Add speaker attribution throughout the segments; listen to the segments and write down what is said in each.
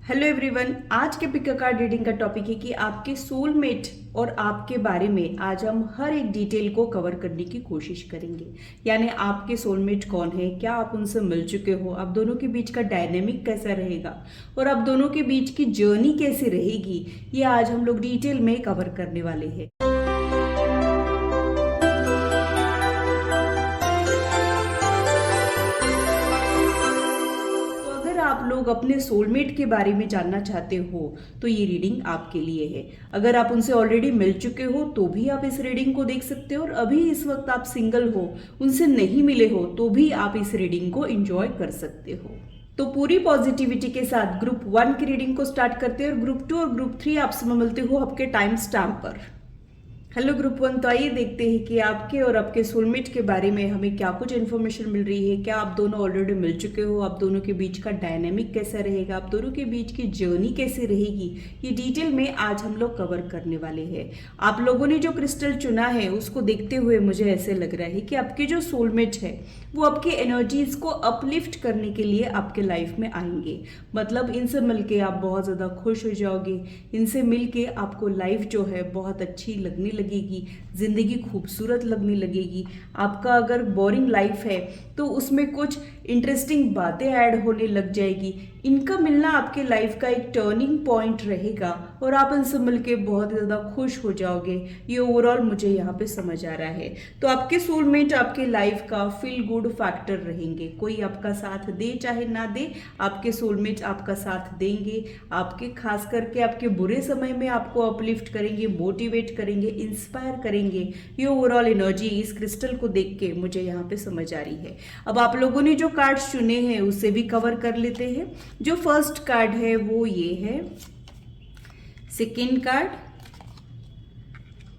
Speaker 1: Hello everyone. आज के pick a card reading का टॉपिक है कि आपके सोलमेट और आपके बारे में आज हम हर एक डिटेल को कवर करने की कोशिश करेंगे। यानी आपके सोलमेट कौन है, क्या आप उनसे मिल चुके हो, आप दोनों के बीच का डायनेमिक कैसा रहेगा और आप दोनों के बीच की जर्नी कैसी रहेगी, ये आज हम लोग डिटेल में कवर करने वाले हैं। अगर आप लोग अपने सोलमेट के बारे में जानना चाहते हो तो ये रीडिंग आपके लिए है। अगर आप उनसे ऑलरेडी मिल चुके हो तो भी आप इस रीडिंग को देख सकते हो, और अभी इस वक्त आप सिंगल हो, उनसे नहीं मिले हो, तो भी आप इस रीडिंग को एंजॉय कर सकते हो। तो पूरी पॉजिटिविटी के साथ ग्रुप 1 की रीडिंग को स्टार्ट करते हैं और ग्रुप 2 और ग्रुप 3 आपसे मैं मिलते हो आपके टाइम स्टैम्प पर। हेलो ग्रुप 1, तो आइए देखते हैं कि आपके और आपके सोलमेट के बारे में हमें क्या कुछ इन्फॉर्मेशन मिल रही है। क्या आप दोनों ऑलरेडी मिल चुके हो, आप दोनों के बीच का डायनेमिक कैसा रहेगा, आप दोनों के बीच की जर्नी कैसी रहेगी, ये डिटेल में आज हम लोग कवर करने वाले हैं। आप लोगों ने जो क्रिस्टल चुना है उसको देखते हुए मुझे ऐसे लग रहा है कि आपके जो सोलमेट है वो आपकी एनर्जीज को अपलिफ्ट करने के लिए आपके लाइफ में आएंगे। मतलब इनसे मिलके आप बहुत ज़्यादा खुश हो जाओगे, इनसे मिलके आपको लाइफ जो है बहुत अच्छी लगने लगेगी, ज़िंदगी खूबसूरत लगने लगेगी। आपका अगर बोरिंग लाइफ है तो उसमें कुछ इंटरेस्टिंग बातें ऐड होने लग जाएगी। इनका मिलना आपके लाइफ का एक टर्निंग पॉइंट रहेगा और आप इनसे मिलके बहुत ज़्यादा खुश हो जाओगे। ये ओवरऑल मुझे यहाँ पे समझ आ रहा है। तो आपके सोलमेट आपके लाइफ का फील गुड फैक्टर रहेंगे। कोई आपका साथ दे चाहे ना दे, आपके सोलमेट आपका साथ देंगे। आपके खास करके आपके बुरे समय में आपको अपलिफ्ट करेंगे, मोटिवेट करेंगे, इंस्पायर करेंगे। ये ओवरऑल एनर्जी इस क्रिस्टल को देख के मुझे यहाँ पे समझ आ रही है। अब आप लोगों ने जो कार्ड्स चुने हैं उससे भी कवर कर लेते हैं। जो फर्स्ट कार्ड है वो ये है, सेकेंड कार्ड,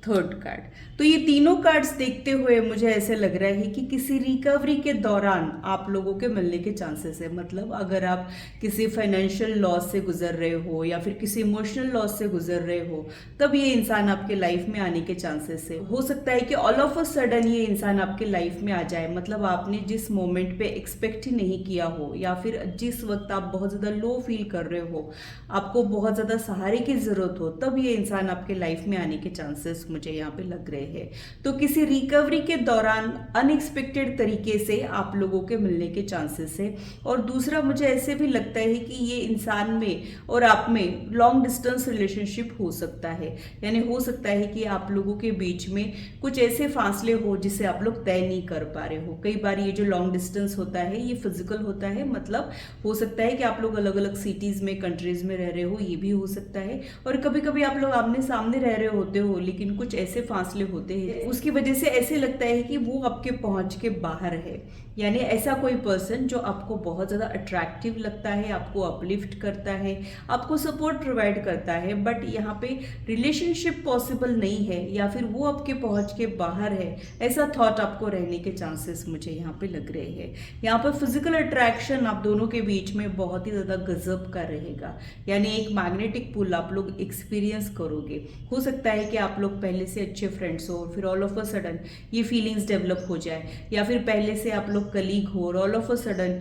Speaker 1: थर्ड कार्ड। तो ये तीनों कार्ड्स देखते हुए मुझे ऐसे लग रहा है कि किसी रिकवरी के दौरान आप लोगों के मिलने के चांसेस है। मतलब अगर आप किसी फाइनेंशियल लॉस से गुजर रहे हो या फिर किसी इमोशनल लॉस से गुजर रहे हो, तब ये इंसान आपके लाइफ में आने के चांसेस है। हो सकता है कि ऑल ऑफ अ सडन ये इंसान आपके लाइफ में आ जाए। मतलब आपने जिस मोमेंट पे एक्सपेक्ट ही नहीं किया हो, या फिर जिस वक्त आप बहुत ज़्यादा लो फील कर रहे हो, आपको बहुत ज़्यादा सहारे की ज़रूरत हो, तब ये इंसान आपके लाइफ में आने के चांसेस मुझे यहाँ पे लग रहे हैं। तो किसी रिकवरी के दौरान अनएक्सपेक्टेड तरीके से आप लोगों के मिलने के चांसेस है। और दूसरा मुझे ऐसे भी लगता है कि ये इंसान में और आप में लॉन्ग डिस्टेंस रिलेशनशिप हो सकता है। यानी हो सकता है कि आप लोगों के बीच में कुछ ऐसे फासले हो जिसे आप लोग तय नहीं कर पा रहे हो। कई बार ये जो लॉन्ग डिस्टेंस होता है ये फिजिकल होता है। मतलब हो सकता है कि आप लोग अलग अलग सिटीज में, कंट्रीज में रह रहे हो, ये भी हो सकता है। और कभी कभी आप लोग आमने सामने रह रहे होते हो, लेकिन कुछ ऐसे फासले होते हैं उसकी वजह से ऐसे लगता है कि वो आपके पहुंच के बाहर है। यानी ऐसा कोई पर्सन जो आपको बहुत ज़्यादा अट्रैक्टिव लगता है, आपको अपलिफ्ट करता है, आपको सपोर्ट प्रोवाइड करता है, बट यहाँ पे रिलेशनशिप पॉसिबल नहीं है या फिर वो आपके पहुंच के बाहर है, ऐसा थॉट आपको रहने के चांसेस मुझे यहाँ पे लग रहे हैं। यहाँ पर फिजिकल अट्रैक्शन आप दोनों के बीच में बहुत ही ज़्यादा गजब का रहेगा। यानी एक मैग्नेटिक पुल आप लोग एक्सपीरियंस करोगे। हो सकता है कि आप लोग पहले से अच्छे फ्रेंड्स हो, फिर ऑल ऑफ अ सडन ये फीलिंग्स डेवलप हो जाए, या फिर पहले से आप लोग कलीग हो और ऑल ऑफ अ सडन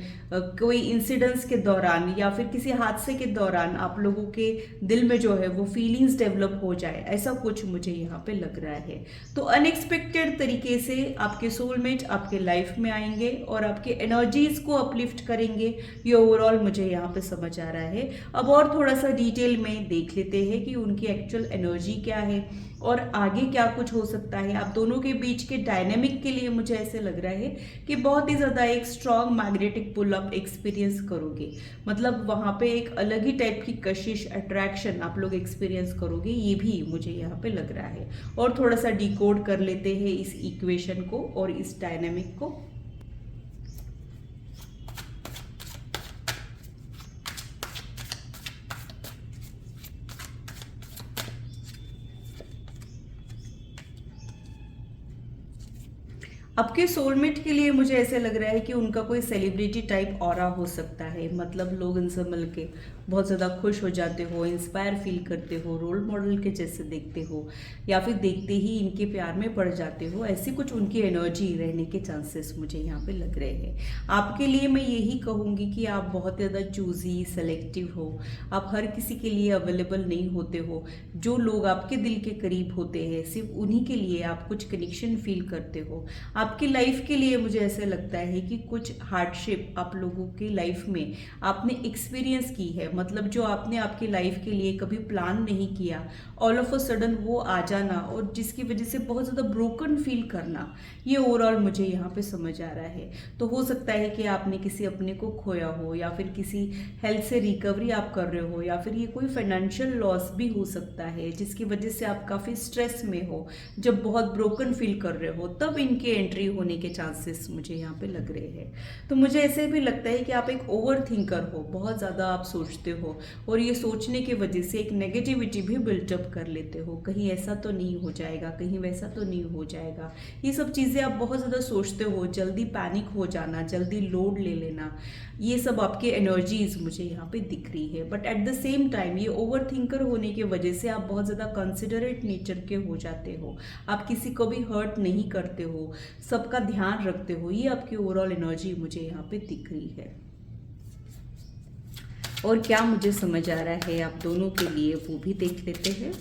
Speaker 1: कोई इंसिडेंट्स के दौरान या फिर किसी हादसे के दौरान आप लोगों के दिल में जो है वो फीलिंग्स डेवलप हो जाए। ऐसा कुछ मुझे यहाँ पे लग रहा है। तो अनएक्सपेक्टेड तरीके से आपके सोलमेट आपके लाइफ में आएंगे और आपके एनर्जीज को अपलिफ्ट करेंगे। ये ओवरऑल मुझे यहाँ पे समझ आ रहा है। अब और थोड़ा सा डिटेल में देख लेते हैं कि उनकी एक्चुअल एनर्जी क्या है और आगे क्या कुछ हो सकता है। आप दोनों के बीच के डायनेमिक के लिए मुझे ऐसे लग रहा है कि बहुत ही ज़्यादा एक strong magnetic pull up experience करोगे। मतलब वहाँ पे एक अलग ही टाइप की कशिश, अट्रैक्शन आप लोग एक्सपीरियंस करोगे, ये भी मुझे यहाँ पे लग रहा है। और थोड़ा सा डिकोड कर लेते हैं इस इक्वेशन को और इस डायनेमिक को। आपके सोलमेट के लिए मुझे ऐसे लग रहा है कि उनका कोई सेलिब्रिटी टाइप ऑरा हो सकता है। मतलब लोग इनसे मिल के बहुत ज़्यादा खुश हो जाते हो, इंस्पायर फील करते हो, रोल मॉडल के जैसे देखते हो, या फिर देखते ही इनके प्यार में पड़ जाते हो। ऐसी कुछ उनकी एनर्जी रहने के चांसेस मुझे यहाँ पे लग रहे हैं। आपके लिए मैं यही कहूँगी कि आप बहुत ज़्यादा चूजी, सेलेक्टिव हो। आप हर किसी के लिए अवेलेबल नहीं होते हो। जो लोग आपके दिल के करीब होते हैं सिर्फ उन्हीं के लिए आप कुछ कनेक्शन फील करते हो। आपकी लाइफ के लिए मुझे ऐसे लगता है कि कुछ हार्डशिप आप लोगों की लाइफ में आपने एक्सपीरियंस की है। मतलब जो आपने आपकी लाइफ के लिए कभी प्लान नहीं किया, ऑल ऑफ अ सडन वो आ जाना और जिसकी वजह से बहुत ज़्यादा ब्रोकन फील करना, ये ओवरऑल मुझे यहाँ पे समझ आ रहा है। तो हो सकता है कि आपने किसी अपने को खोया हो, या फिर किसी हेल्थ से रिकवरी आप कर रहे हो, या फिर ये कोई फाइनेंशियल लॉस भी हो सकता है जिसकी वजह से आप काफ़ी स्ट्रेस में हो। जब बहुत ब्रोकन फील कर रहे हो तब इनके एंट्री होने के चांसेस मुझे यहाँ पे लग रहे हैं। तो मुझे ऐसे भी लगता है कि आप एक ओवर थिंकर हो, बहुत ज़्यादा आप सोचते हो और ये सोचने की वजह से एक नेगेटिविटी भी बिल्टअप कर लेते हो। कहीं ऐसा तो नहीं हो जाएगा, कहीं वैसा तो नहीं हो जाएगा, ये सब चीज़ें आप बहुत ज़्यादा सोचते हो। जल्दी पैनिक हो जाना, जल्दी लोड ले लेना, ये सब आपकी एनर्जीज मुझे यहाँ पे दिख रही है। But at the same time ये ओवर थिंकर होने की वजह से आप बहुत ज़्यादा कंसिडरेट नेचर के हो जाते हो। आप किसी को भी हर्ट नहीं करते हो, सबका ध्यान रखते हो। ये आपकी ओवरऑल एनर्जी मुझे यहाँ पे दिख रही है। और क्या मुझे समझ आ रहा है आप दोनों के लिए वो भी देख लेते हैं।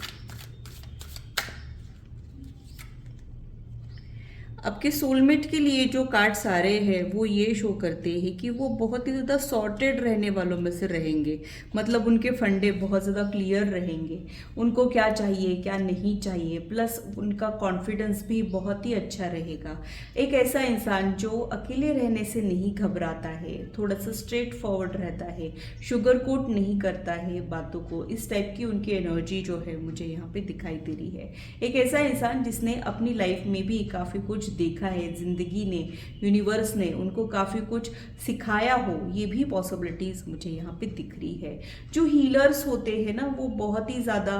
Speaker 1: आपके सोलमेट के लिए जो कार्ड्स आ रहे हैं वो ये शो करते हैं कि वो बहुत ही ज़्यादा सॉर्टेड रहने वालों में से रहेंगे। मतलब उनके फंडे बहुत ज़्यादा क्लियर रहेंगे, उनको क्या चाहिए क्या नहीं चाहिए, प्लस उनका कॉन्फिडेंस भी बहुत ही अच्छा रहेगा। एक ऐसा इंसान जो अकेले रहने से नहीं घबराता है, थोड़ा सा स्ट्रेट फॉरवर्ड रहता है, शुगर कोट नहीं करता है बातों को, इस टाइप की उनकी एनर्जी जो है मुझे यहाँ पे दिखाई दे रही है। एक ऐसा इंसान जिसने अपनी लाइफ में भी काफ़ी कुछ देखा है, जिंदगी ने, यूनिवर्स ने उनको काफ़ी कुछ सिखाया हो, ये भी पॉसिबिलिटीज़ मुझे यहाँ पे दिख रही है। जो हीलर्स होते हैं ना, वो बहुत ही ज़्यादा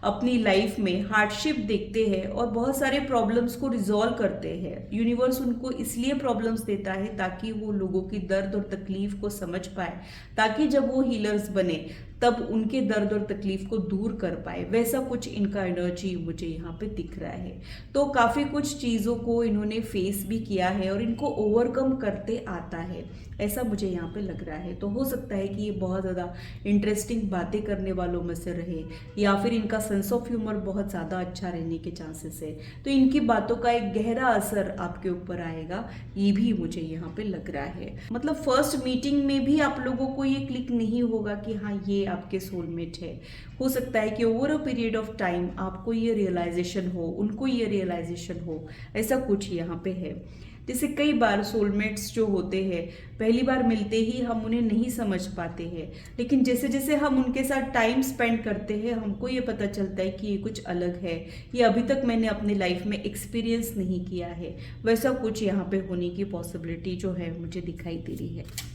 Speaker 1: अपनी लाइफ में हार्डशिप देखते हैं और बहुत सारे प्रॉब्लम्स को रिजॉल्व करते हैं। यूनिवर्स उनको इसलिए प्रॉब्लम्स देता है ताकि वो लोगों की दर्द और तकलीफ को समझ पाए, ताकि जब वो हीलर्स बने तब उनके दर्द और तकलीफ को दूर कर पाए। वैसा कुछ इनका एनर्जी मुझे यहाँ पे दिख रहा है। तो काफ़ी कुछ चीज़ों को इन्होंने फेस भी किया है और इनको ओवरकम करते आता है, ऐसा मुझे यहाँ पे लग रहा है। तो हो सकता है कि ये बहुत ज़्यादा इंटरेस्टिंग बातें करने वालों में से रहे, या फिर इनका सेंस ऑफ ह्यूमर बहुत ज़्यादा अच्छा रहने के चांसेस है। तो इनकी बातों का एक गहरा असर आपके ऊपर आएगा, ये भी मुझे यहाँ पे लग रहा है। मतलब फर्स्ट मीटिंग में भी आप लोगों को ये क्लिक नहीं होगा कि हाँ ये आपके सोलमेट है। हो सकता है कि over a period of time आपको ये रियलाइजेशन हो, उनको ये रियलाइजेशन हो, ऐसा कुछ यहाँ पे है। जैसे कई बार सोलमेट्स जो होते हैं, पहली बार मिलते ही हम उन्हें नहीं समझ पाते हैं, लेकिन जैसे जैसे हम उनके साथ टाइम स्पेंड करते हैं हमको ये पता चलता है कि ये कुछ अलग है, ये अभी तक मैंने अपनी लाइफ में एक्सपीरियंस नहीं किया है। वैसा कुछ यहाँ पे होने की पॉसिबिलिटी जो है मुझे दिखाई दे रही है।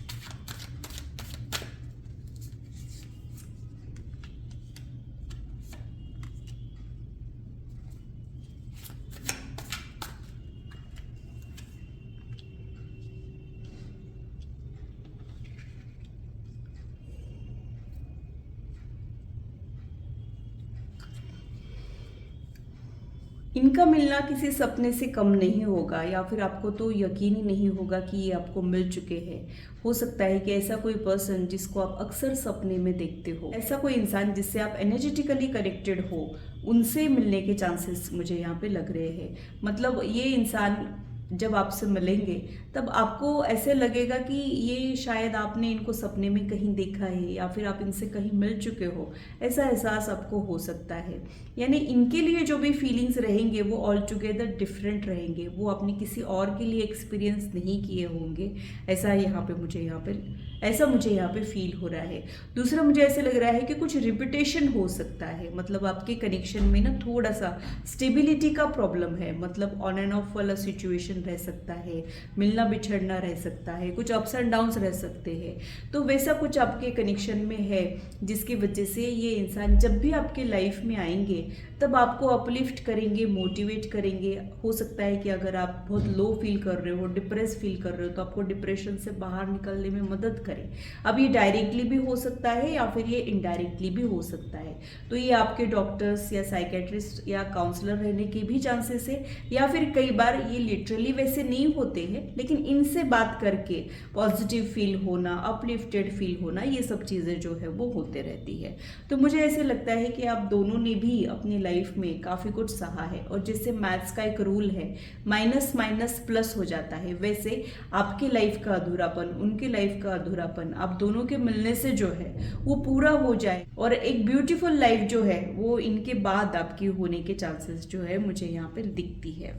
Speaker 1: इनका मिलना किसी सपने से कम नहीं होगा, या फिर आपको तो यकीन ही नहीं होगा कि ये आपको मिल चुके हैं। हो सकता है कि ऐसा कोई पर्सन जिसको आप अक्सर सपने में देखते हो, ऐसा कोई इंसान जिससे आप एनर्जेटिकली कनेक्टेड हो, उनसे मिलने के चांसेस मुझे यहाँ पे लग रहे हैं। मतलब ये इंसान जब आपसे मिलेंगे तब आपको ऐसे लगेगा कि ये शायद आपने इनको सपने में कहीं देखा है, या फिर आप इनसे कहीं मिल चुके हो, ऐसा एहसास आपको हो सकता है। यानी इनके लिए जो भी फीलिंग्स रहेंगे वो ऑल टुगेदर डिफरेंट रहेंगे, वो आपने किसी और के लिए एक्सपीरियंस नहीं किए होंगे, ऐसा मुझे यहाँ पे फील हो रहा है। दूसरा मुझे ऐसे लग रहा है कि कुछ रिपीटेशन हो सकता है। मतलब आपके कनेक्शन में ना थोड़ा सा स्टेबिलिटी का प्रॉब्लम है, मतलब ऑन एंड ऑफ वाला सिचुएशन कनेक्शन रह सकता है, मिलना बिछड़ना रह सकता है, कुछ अप्स एंड डाउन्स रह सकते हैं। तो वैसा कुछ आपके कनेक्शन में है जिसकी वजह से ये इंसान जब भी आपके लाइफ में आएंगे तब आपको अपलिफ्ट करेंगे, मोटिवेट करेंगे। हो सकता है कि अगर आप बहुत लो फील कर रहे हो, डिप्रेस फील कर रहे हो, तो आपको डिप्रेशन से बाहर निकलने में मदद करें। अब ये डायरेक्टली भी हो सकता है या फिर ये इनडायरेक्टली भी हो सकता है। तो ये आपके डॉक्टर्स या साइकेट्रिस्ट या काउंसलर रहने के भी चांसेस है, या फिर कई बार ये लिटरली वैसे नहीं होते हैं, लेकिन इनसे बात करके पॉजिटिव फील होना, अपलिफ्टेड फील होना, ये सब चीज़ें जो है वो होते रहती है। तो मुझे ऐसे लगता है कि आप दोनों ने भी अपनी लाइफ में काफ़ी कुछ सहा है, और जैसे मैथ्स का एक रूल है, माइनस माइनस प्लस हो जाता है, वैसे आपकी लाइफ का अधूरापन, उनकी लाइफ का अधूरापन, आप दोनों के मिलने से जो है वो पूरा हो जाए, और एक ब्यूटीफुल लाइफ जो है वो इनके बाद आपकी होने के चांसेस जो है मुझे यहाँ पे दिखती है।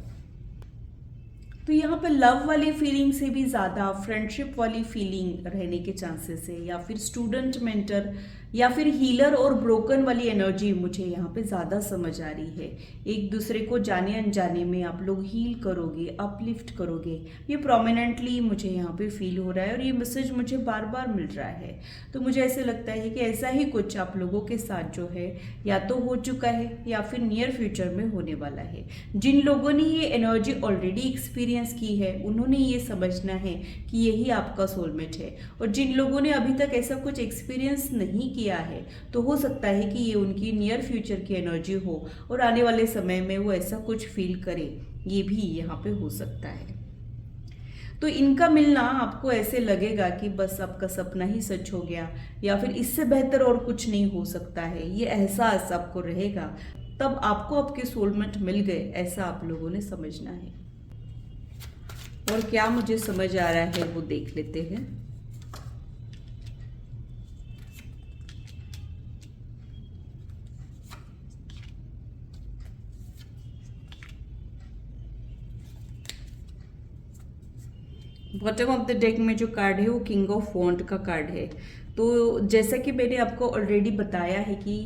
Speaker 1: तो यहाँ पे लव वाली फीलिंग से भी ज़्यादा फ्रेंडशिप वाली फीलिंग रहने के चांसेस है, या फिर स्टूडेंट मेंटर या फिर हीलर और ब्रोकन वाली एनर्जी मुझे यहाँ पे ज़्यादा समझ आ रही है। एक दूसरे को जाने अनजाने में आप लोग हील करोगे, अपलिफ्ट करोगे, ये प्रोमिनेंटली मुझे यहाँ पे फील हो रहा है, और ये मैसेज मुझे बार बार मिल रहा है। तो मुझे ऐसे लगता है कि ऐसा ही कुछ आप लोगों के साथ जो है या तो हो चुका है या फिर नियर फ्यूचर में होने वाला है। जिन लोगों ने ये एनर्जी ऑलरेडी एक्सपीरियंस की है उन्होंने ये समझना है कि यही आपका सोलमेट है, और जिन लोगों ने अभी तक ऐसा कुछ एक्सपीरियंस नहीं किया है तो हो सकता है कि ये उनकी नियर फ्यूचर की एनर्जी हो और आने वाले समय में वो ऐसा कुछ फील करे, ये भी यहाँ पे हो सकता है। तो इनका मिलना आपको ऐसे लगेगा कि बस आपका सपना ही सच हो गया, या फिर इससे बेहतर और कुछ नहीं हो सकता है, ये एहसास आपको रहेगा। तब आपको आपके सोलमेट मिल गए ऐसा आप लोगों ने समझना है। और क्या मुझे समझ आ रहा है वो देख लेते हैं। बॉटम ऑफ द डेक में जो कार्ड है वो किंग ऑफ वॉन्ड का कार्ड है। तो जैसा कि मैंने आपको ऑलरेडी बताया है कि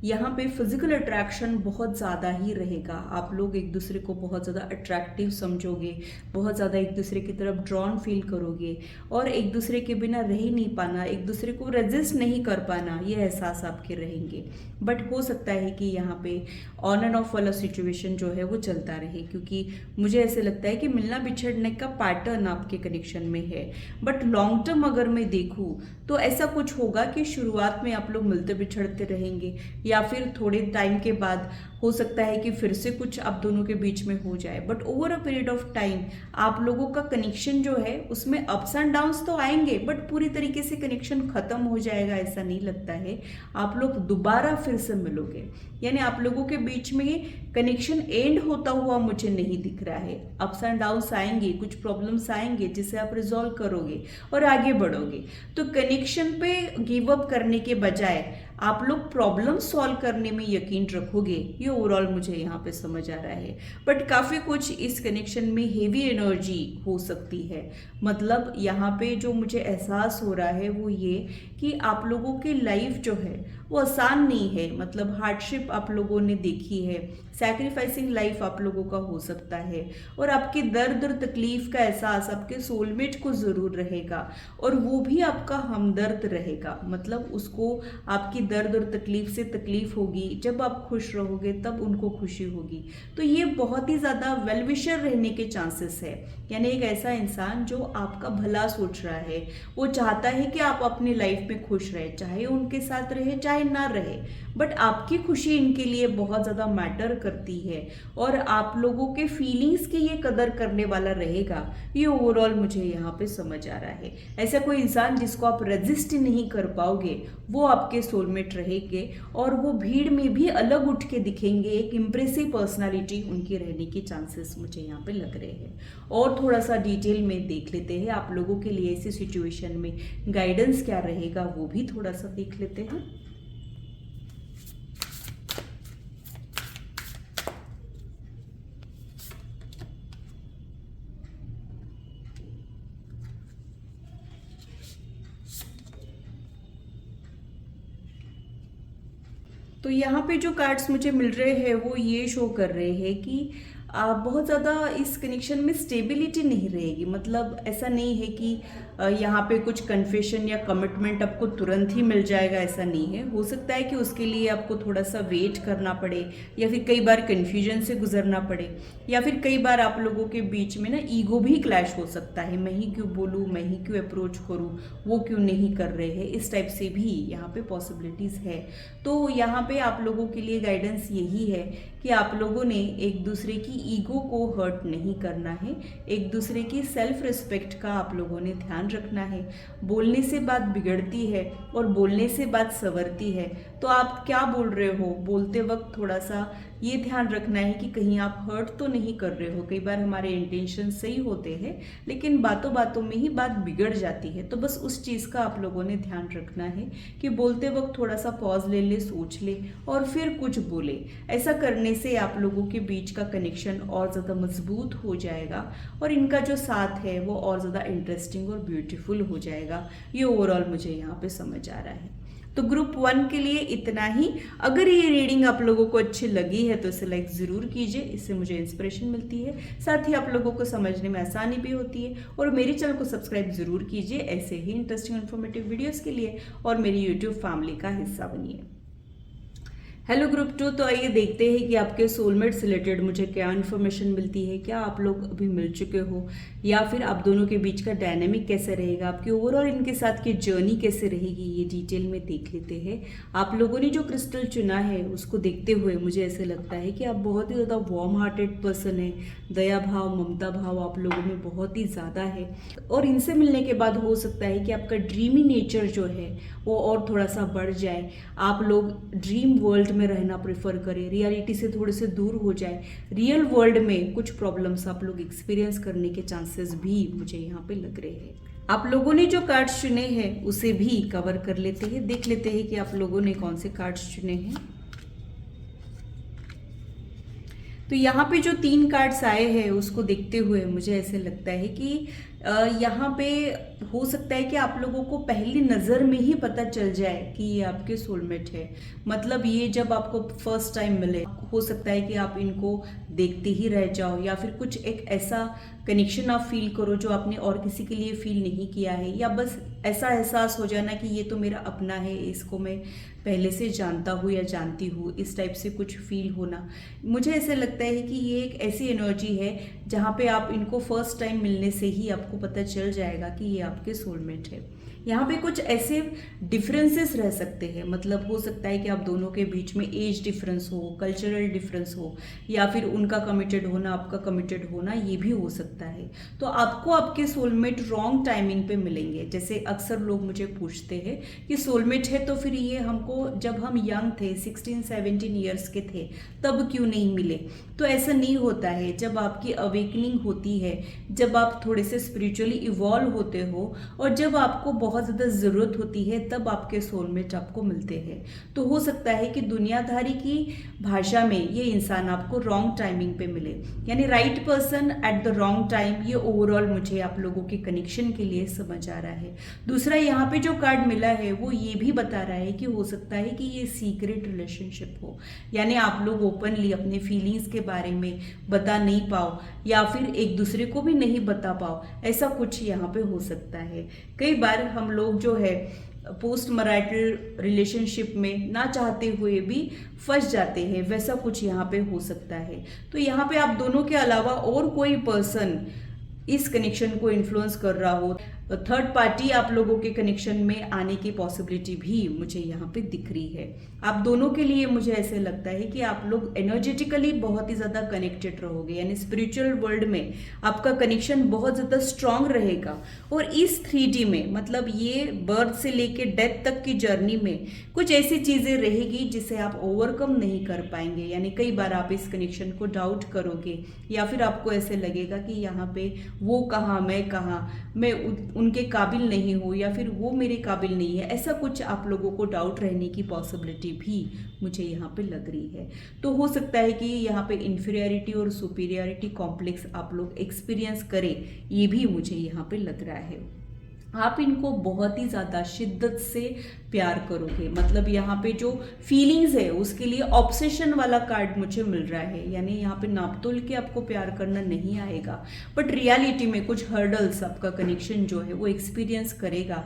Speaker 1: यहाँ पे फिजिकल अट्रैक्शन बहुत ज़्यादा ही रहेगा। आप लोग एक दूसरे को बहुत ज़्यादा अट्रैक्टिव समझोगे, बहुत ज़्यादा एक दूसरे की तरफ ड्रॉन फील करोगे, और एक दूसरे के बिना रह ही नहीं पाना, एक दूसरे को रेजिस्ट नहीं कर पाना, ये एहसास आपके रहेंगे। बट हो सकता है कि यहाँ पे ऑन एंड ऑफ वाला सिचुएशन जो है वो चलता रहे, क्योंकि मुझे ऐसे लगता है कि मिलना बिछड़ने का पैटर्न आपके कनेक्शन में है। बट लॉन्ग टर्म अगर मैं देखूँ तो ऐसा कुछ होगा कि शुरुआत में आप लोग मिलते बिछड़ते रहेंगे, या फिर थोड़े टाइम के बाद हो सकता है कि फिर से कुछ आप दोनों के बीच में हो जाए। But over a period of time आप लोगों का कनेक्शन जो है उसमें अप्स एंड डाउन्स तो आएंगे, बट पूरी तरीके से कनेक्शन खत्म हो जाएगा ऐसा नहीं लगता है। आप लोग दोबारा फिर से मिलोगे, यानी आप लोगों के बीच में कनेक्शन एंड होता हुआ मुझे नहीं दिख रहा है। अप्स एंड डाउन्स आएंगे, कुछ प्रॉब्लम्स आएंगे जिसे आप रिजॉल्व करोगे और आगे बढ़ोगे। तो कनेक्शन पे गिव अप करने के बजाय आप लोग प्रॉब्लम सॉल्व करने में यकीन रखोगे, ये ओवरऑल मुझे यहाँ पे समझ आ रहा है। बट काफ़ी कुछ इस कनेक्शन में हेवी एनर्जी हो सकती है। मतलब यहाँ पे जो मुझे एहसास हो रहा है वो ये कि आप लोगों की लाइफ जो है वो आसान नहीं है। मतलब हार्डशिप आप लोगों ने देखी है, सैक्रिफाइसिंग लाइफ आप लोगों का हो सकता है, और आपके दर्द और तकलीफ का एहसास आपके सोलमेट को ज़रूर रहेगा, और वो भी आपका हमदर्द रहेगा। मतलब उसको आपकी दर्द और तकलीफ से तकलीफ होगी, जब आप खुश रहोगे तब उनको खुशी होगी। तो ये बहुत ही ज़्यादा वेल विशर रहने के चांसेस है, यानी एक ऐसा इंसान जो आपका भला सोच रहा है, वो चाहता है कि आप अपनी लाइफ में खुश रहे, चाहे उनके साथ रहे चाहे ना रहे, बट आपकी खुशी इनके लिए बहुत ज़्यादा मैटर करती है, और आप लोगों के फीलिंग्स की ये कदर करने वाला रहेगा। ये ओवरऑल मुझे यहाँ पे समझ आ रहा है। ऐसा कोई इंसान जिसको आप रेजिस्ट नहीं कर पाओगे वो आपके सोलमेट रहेंगे, और वो भीड़ में भी अलग उठ के दिखेंगे। एक इम्प्रेसिव पर्सनालिटी उनकी रहने की चांसेस मुझे यहाँ पे लग रहे हैं। और थोड़ा सा डिटेल में देख लेते हैं आप लोगों के लिए ऐसी सिचुएशन में गाइडेंस क्या रहेगा, वो भी थोड़ा सा देख लेते हैं। तो यहाँ पे जो कार्ड्स मुझे मिल रहे हैं वो ये शो कर रहे हैं कि बहुत ज़्यादा इस कनेक्शन में स्टेबिलिटी नहीं रहेगी। मतलब ऐसा नहीं है कि यहाँ पे कुछ कन्फेशन या कमिटमेंट आपको तुरंत ही मिल जाएगा, ऐसा नहीं है। हो सकता है कि उसके लिए आपको थोड़ा सा वेट करना पड़े, या फिर कई बार कन्फ्यूजन से गुजरना पड़े, या फिर कई बार आप लोगों के बीच में ना ईगो भी क्लैश हो सकता है। मैं ही क्यों बोलूँ, मैं ही क्यों अप्रोच करूँ, वो क्यों नहीं कर रहे हैं, इस टाइप से भी यहाँ पे पॉसिबिलिटीज़ है। तो यहाँ पे आप लोगों के लिए गाइडेंस यही है कि आप लोगों ने एक दूसरे की ईगो को हर्ट नहीं करना है, एक दूसरे की सेल्फ रिस्पेक्ट का आप लोगों ने ध्यान रखना है। बोलने से बात बिगड़ती है और बोलने से बात संवरती है। तो आप क्या बोल रहे हो, बोलते वक्त थोड़ा सा ये ध्यान रखना है कि कहीं आप हर्ट तो नहीं कर रहे हो। कई बार हमारे इंटेंशन सही होते हैं, लेकिन बातों बातों में ही बात बिगड़ जाती है। तो बस उस चीज़ का आप लोगों ने ध्यान रखना है कि बोलते वक्त थोड़ा सा पॉज ले ले, सोच ले और फिर कुछ बोले। ऐसा करने से आप लोगों के बीच का कनेक्शन और ज़्यादा मजबूत हो जाएगा और इनका जो साथ है वो और ज़्यादा इंटरेस्टिंग और ब्यूटीफुल हो जाएगा। ये ओवरऑल मुझे यहाँ पे समझ आ रहा है। तो ग्रुप 1 के लिए इतना ही। अगर ये रीडिंग आप लोगों को अच्छी लगी है तो इसे लाइक ज़रूर कीजिए, इससे मुझे इंस्पिरेशन मिलती है, साथ ही आप लोगों को समझने में आसानी भी होती है। और मेरे चैनल को सब्सक्राइब ज़रूर कीजिए ऐसे ही इंटरेस्टिंग इन्फॉर्मेटिव वीडियोस के लिए, और मेरी यूट्यूब फैमिली का हिस्सा बनिए। हेलो ग्रुप 2, तो आइए देखते हैं कि आपके सोलमेट से रिलेटेड मुझे क्या इन्फॉर्मेशन मिलती है। क्या आप लोग अभी मिल चुके हो, या फिर आप दोनों के बीच का डायनेमिक कैसे रहेगा, आपकी ओवरऑल इनके साथ की जर्नी कैसे रहेगी, ये डिटेल में देख लेते हैं। आप लोगों ने जो क्रिस्टल चुना है उसको देखते हुए मुझे ऐसे लगता है कि आप बहुत ही ज़्यादा वार्म हार्टेड पर्सन है। दया भाव, ममता भाव आप लोगों में बहुत ही ज़्यादा है, और इनसे मिलने के बाद हो सकता है कि आपका ड्रीमी नेचर जो है वो और थोड़ा सा बढ़ जाए। आप लोग ड्रीम वर्ल्ड में रहना प्रेफर करें, रियलिटी से थोड़े से दूर हो जाए। रियल वर्ल्ड में कुछ प्रॉब्लम्स आप लोग एक्सपीरियंस करने के चांसेस भी मुझे यहाँ पे लग रहे हैं। आप लोगों ने जो कार्ड्स चुने हैं उसे भी कवर कर लेते हैं, देख लेते हैं कि आप लोगों ने कौन से कार्ड्स चुने हैं। तो यहाँ पे जो 3 कार्ड्स आए हैं उसको देखते हुए मुझे ऐसे लगता है कि यहाँ पे हो सकता है कि आप लोगों को पहली नज़र में ही पता चल जाए कि ये आपके सोलमेट है। मतलब ये जब आपको फर्स्ट टाइम मिले, हो सकता है कि आप इनको देखते ही रह जाओ, या फिर कुछ एक ऐसा कनेक्शन आप फील करो जो आपने और किसी के लिए फील नहीं किया है, या बस ऐसा एहसास हो जाना कि ये तो मेरा अपना है, इसको मैं पहले से जानता हूँ या जानती हूँ, इस टाइप से कुछ फील होना। मुझे ऐसे लगता है कि ये एक ऐसी एनर्जी है जहाँ पे आप इनको फर्स्ट टाइम मिलने से ही आपको पता चल जाएगा कि ये आपके सोलमेट है। यहाँ पे कुछ ऐसे डिफरेंसेस रह सकते हैं, मतलब हो सकता है कि आप दोनों के बीच में एज डिफरेंस हो, कल्चरल डिफरेंस हो, या फिर उनका कमिटेड होना, आपका कमिटेड होना, ये भी हो सकता है। तो आपको आपके सोलमेट रॉन्ग टाइमिंग पे मिलेंगे। जैसे अक्सर लोग मुझे पूछते हैं कि सोलमेट है तो फिर ये हमको जब हम यंग थे, 16-17 ईयर्स के थे, तब क्यों नहीं मिले। तो ऐसा नहीं होता है। जब आपकी अवेकनिंग होती है, जब आप थोड़े से स्पिरिचुअली इवॉल्व होते हो, और जब आपको बहुत ज़्यादा ज़रूरत होती है, तब आपके सोलमेट आपको मिलते हैं। तो हो सकता है कि दुनियादारी की भाषा में ये इंसान आपको रॉन्ग टाइमिंग पे मिले, यानी right person at the wrong time. ये ओवरऑल मुझे आप लोगों के कनेक्शन के लिए समझ आ रहा है। दूसरा, यहाँ पे जो कार्ड मिला है वो ये भी बता रहा है कि हो सकता है कि ये सीक्रेट रिलेशनशिप हो, यानी आप लोग ओपनली अपने फीलिंग्स के बारे में बता नहीं पाओ, या फिर एक दूसरे को भी नहीं बता पाओ, ऐसा कुछ यहाँ पे हो सकता है। कई बार हम लोग जो है पोस्ट मैरिटल रिलेशनशिप में ना चाहते हुए भी फंस जाते हैं, वैसा कुछ यहाँ पे हो सकता है। तो यहाँ पे आप दोनों के अलावा और कोई पर्सन इस कनेक्शन को इन्फ्लुएंस कर रहा हो, थर्ड पार्टी आप लोगों के कनेक्शन में आने की पॉसिबिलिटी भी मुझे यहाँ पे दिख रही है। आप दोनों के लिए मुझे ऐसे लगता है कि आप लोग एनर्जेटिकली बहुत ही ज़्यादा कनेक्टेड रहोगे, यानी स्पिरिचुअल वर्ल्ड में आपका कनेक्शन बहुत ज़्यादा स्ट्रांग रहेगा। और इस 3D में, मतलब ये बर्थ से लेके डेथ तक की जर्नी में कुछ ऐसी चीज़ें रहेगी जिसे आप ओवरकम नहीं कर पाएंगे। यानी कई बार आप इस कनेक्शन को डाउट करोगे, या फिर आपको ऐसे लगेगा कि यहाँ पे वो कहाँ, मैं कहाँ, मैं उनके काबिल नहीं हूँ, या फिर वो मेरे काबिल नहीं है। ऐसा कुछ आप लोगों को डाउट रहने की पॉसिबिलिटी भी मुझे यहाँ पे लग रही है। तो हो सकता है कि यहाँ पे इन्फीरियरिटी और सुपीरियरिटी कॉम्प्लेक्स आप लोग एक्सपीरियंस करें, ये भी मुझे यहाँ पे लग रहा है। आप इनको बहुत ही ज़्यादा शिद्दत से प्यार करोगे। मतलब यहाँ पे जो फीलिंग्स है उसके लिए ऑब्सेशन वाला कार्ड मुझे मिल रहा है, यानी यहाँ पे नाप तोल के आपको प्यार करना नहीं आएगा, बट रियलिटी में कुछ हर्डल्स आपका कनेक्शन जो है वो एक्सपीरियंस करेगा,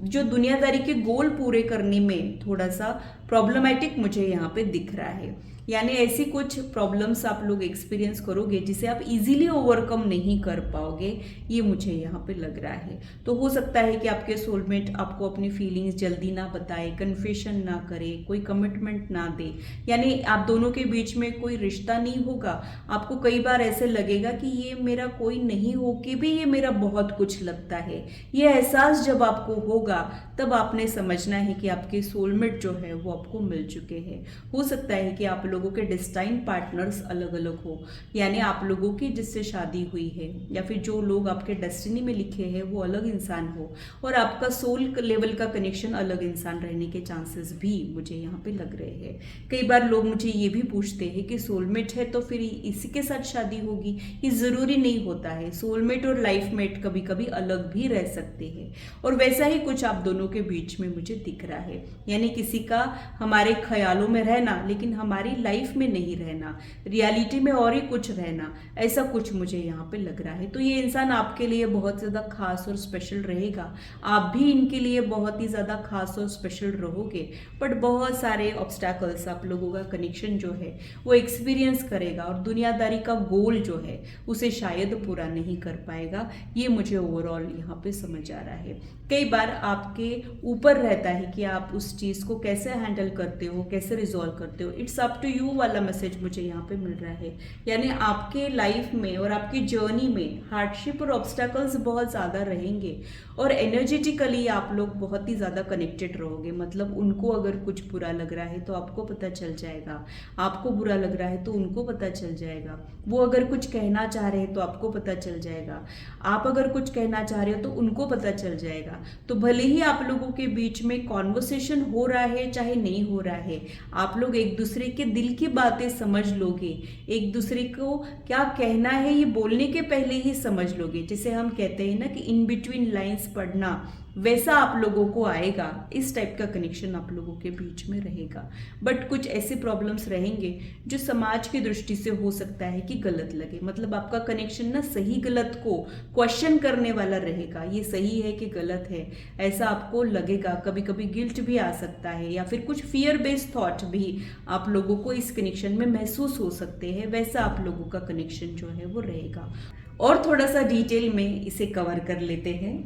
Speaker 1: जो दुनियादारी के गोल पूरे करने में थोड़ा सा प्रॉब्लमेटिक मुझे यहाँ पे दिख रहा है। यानी ऐसी कुछ प्रॉब्लम्स आप लोग एक्सपीरियंस करोगे जिसे आप इजीली ओवरकम नहीं कर पाओगे, ये मुझे यहाँ पे लग रहा है। तो हो सकता है कि आपके सोलमेट आपको अपनी फीलिंग्स जल्दी ना बताए, कन्फेशन ना करे, कोई कमिटमेंट ना दे, यानी आप दोनों के बीच में कोई रिश्ता नहीं होगा। आपको कई बार ऐसे लगेगा कि ये मेरा कोई नहीं हो के भी ये मेरा बहुत कुछ लगता है। ये एहसास जब आपको होगा तब आपने समझना है कि आपके सोलमेट जो है वो आपको मिल चुके हैं। हो सकता है कि आप लोगों के डेस्टाइन पार्टनर्स अलग अलग हो, यानी आप लोगों की जिससे शादी हुई है या फिर जो लोग आपके डेस्टिनी में लिखे हैं वो अलग इंसान हो, और आपका सोल लेवल का कनेक्शन अलग इंसान रहने के चांसेस भी मुझे यहाँ पे लग रहे हैं। कई बार लोग मुझे ये भी पूछते हैं कि सोलमेट है तो फिर इसी के साथ शादी होगी। ये ज़रूरी नहीं होता है, सोलमेट और लाइफ मेट कभी कभी अलग भी रह सकते हैं, और वैसा ही कुछ आप दोनों के बीच में मुझे दिख रहा है। यानी किसी का हमारे ख्यालों में रहना लेकिन हमारी लाइफ में नहीं रहना, रियलिटी में और ही कुछ रहना, ऐसा कुछ मुझे यहाँ पे लग रहा है। तो ये इंसान आपके लिए बहुत ज़्यादा खास और स्पेशल रहेगा, आप भी इनके लिए बहुत ही ज़्यादा खास और स्पेशल रहोगे, बट बहुत सारे ऑब्स्टैकल्स आप लोगों का कनेक्शन जो है वो एक्सपीरियंस करेगा, और दुनियादारी का गोल जो है उसे शायद पूरा नहीं कर पाएगा। ये मुझे ओवरऑल यहाँ पे समझ आ रहा है। कई बार आपके ऊपर रहता है कि आप उस चीज़ को कैसे हैंडल करते हो, कैसे रिजॉल्व करते हो। इट्स अप टू यू वाला मैसेज मुझे यहाँ पे मिल रहा है। यानी आपके लाइफ में और आपकी जर्नी में हार्डशिप और ऑब्स्टैकल्स बहुत ज़्यादा रहेंगे, और एनर्जेटिकली आप लोग बहुत ही ज़्यादा कनेक्टेड रहोगे। मतलब उनको अगर कुछ बुरा लग रहा है तो आपको पता चल जाएगा, आपको बुरा लग रहा है तो उनको पता चल जाएगा, वो अगर कुछ कहना चाह रहे हैं तो आपको पता चल जाएगा, आप अगर कुछ कहना चाह रहे हो तो उनको पता चल जाएगा। तो भले ही आप लोगों के बीच में कॉन्वर्सेशन हो रहा है चाहे नहीं हो रहा है, आप लोग एक दूसरे के दिल की बातें समझ लोगे, एक दूसरे को क्या कहना है ये बोलने के पहले ही समझ लोगे। जैसे हम कहते हैं ना कि इन बिटवीन लाइंस पढ़ना, वैसा आप लोगों को आएगा। इस टाइप का कनेक्शन आप लोगों के बीच में रहेगा। बट कुछ ऐसे प्रॉब्लम्स रहेंगे जो समाज की दृष्टि से हो सकता है कि गलत लगे। मतलब आपका कनेक्शन ना सही गलत को क्वेश्चन करने वाला रहेगा, ये सही है कि गलत है, ऐसा आपको लगेगा। कभी कभी गिल्ट भी आ सकता है, या फिर कुछ फियर बेस्ड थॉट भी आप लोगों को इस कनेक्शन में महसूस हो सकते हैं। वैसा आप लोगों का कनेक्शन जो है वो रहेगा। और थोड़ा सा डिटेल में इसे कवर कर लेते हैं।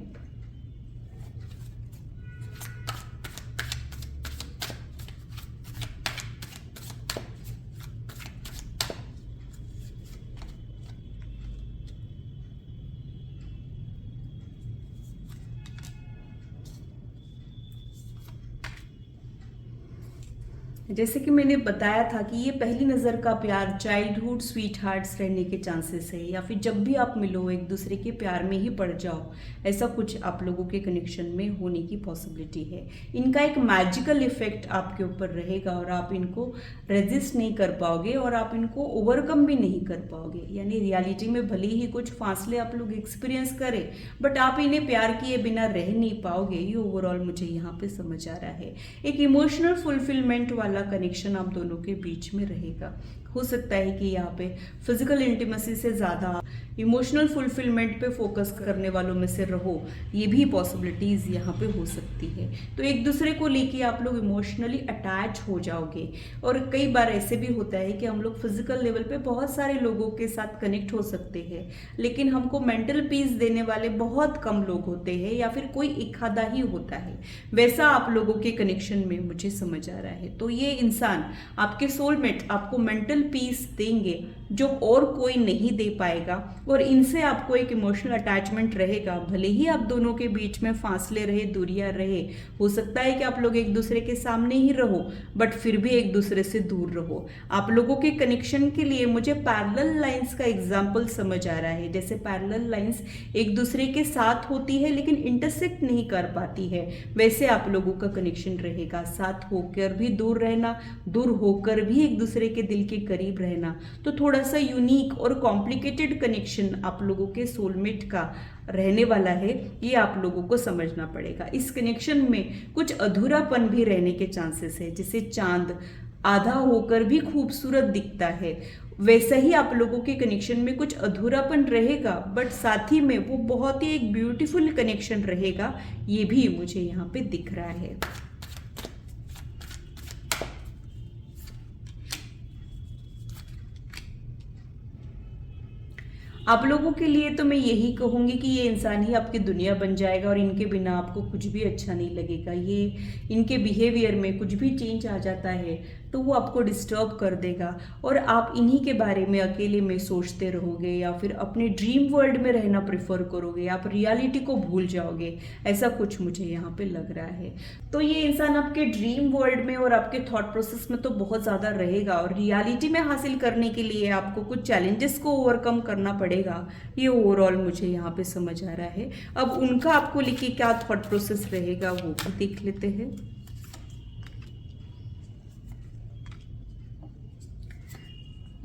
Speaker 1: जैसे कि मैंने बताया था कि ये पहली नज़र का प्यार चाइल्डहुड स्वीट हार्ट्स रहने के चांसेस है, या फिर जब भी आप मिलो एक दूसरे के प्यार में ही पड़ जाओ, ऐसा कुछ आप लोगों के कनेक्शन में होने की पॉसिबिलिटी है। इनका एक मैजिकल इफेक्ट आपके ऊपर रहेगा, और आप इनको रेजिस्ट नहीं कर पाओगे, और आप इनको ओवरकम भी नहीं कर पाओगे। यानी रियलिटी में भले ही कुछ फासले आप लोग एक्सपीरियंस करें, बट आप इन्हें प्यार किए बिना रह नहीं पाओगे। ये ओवरऑल मुझे यहाँ पे समझ आ रहा है। एक इमोशनल फुलफिलमेंट वाला कनेक्शन आप दोनों के बीच में रहेगा। हो सकता है कि यहाँ पे फिजिकल इंटीमेसी से ज़्यादा इमोशनल फुलफिलमेंट पे फोकस करने वालों में से रहो, ये भी पॉसिबिलिटीज़ यहाँ पे हो सकती है। तो एक दूसरे को लेके आप लोग इमोशनली अटैच हो जाओगे। और कई बार ऐसे भी होता है कि हम लोग फिजिकल लेवल पे बहुत सारे लोगों के साथ कनेक्ट हो सकते हैं, लेकिन हमको मेंटल पीस देने वाले बहुत कम लोग होते हैं, या फिर कोई एक आधा ही होता है। वैसा आप लोगों के कनेक्शन में मुझे समझ आ रहा है। तो ये इंसान आपके सोलमेट आपको मेंटल पीस देंगे जो और कोई नहीं दे पाएगा, और इनसे आपको एक इमोशनल अटैचमेंट रहेगा। भले ही आप दोनों के बीच में फासले रहे, दूरियां रहे, हो सकता है कि आप लोग एक दूसरे के सामने ही रहो, बट फिर भी एक दूसरे से दूर रहो। आप लोगों के कनेक्शन के लिए मुझे पैरेलल लाइंस का एग्जाम्पल समझ आ रहा है। जैसे पैरेलल लाइंस एक दूसरे के साथ होती है लेकिन इंटरसेक्ट नहीं कर पाती है, वैसे आप लोगों का कनेक्शन रहेगा। साथ होकर भी दूर रहना, दूर होकर भी एक दूसरे के दिल के करीब रहना, तो थोड़ा सा यूनिक और कॉम्प्लिकेटेड कनेक्शन आप लोगों के सोलमेट का रहने वाला है, ये आप लोगों को समझना पड़ेगा। इस कनेक्शन में कुछ अधूरापन भी रहने के चांसेस है, जैसे चांद आधा होकर भी खूबसूरत दिखता है, वैसा ही आप लोगों के कनेक्शन में कुछ अधूरापन रहेगा, बट साथ ही में वो बहुत ही एक ब्यूटीफुल कनेक्शन रहेगा, ये भी मुझे यहाँ पे दिख रहा है। आप लोगों के लिए तो मैं यही कहूँगी कि ये इंसान ही आपकी दुनिया बन जाएगा और इनके बिना आपको कुछ भी अच्छा नहीं लगेगा। ये इनके बिहेवियर में कुछ भी चेंज आ जाता है तो वो आपको डिस्टर्ब कर देगा और आप इन्हीं के बारे में अकेले में सोचते रहोगे या फिर अपने ड्रीम वर्ल्ड में रहना प्रेफर करोगे, आप रियलिटी को भूल जाओगे, ऐसा कुछ मुझे यहाँ पे लग रहा है। तो ये इंसान आपके ड्रीम वर्ल्ड में और आपके थॉट प्रोसेस में तो बहुत ज़्यादा रहेगा और रियलिटी में हासिल करने के लिए आपको कुछ चैलेंजेस को ओवरकम करना पड़ेगा, ये ओवरऑल मुझे यहाँ पे समझ आ रहा है। अब उनका आपको लेके क्या थॉट प्रोसेस रहेगा वो भी देख लेते हैं।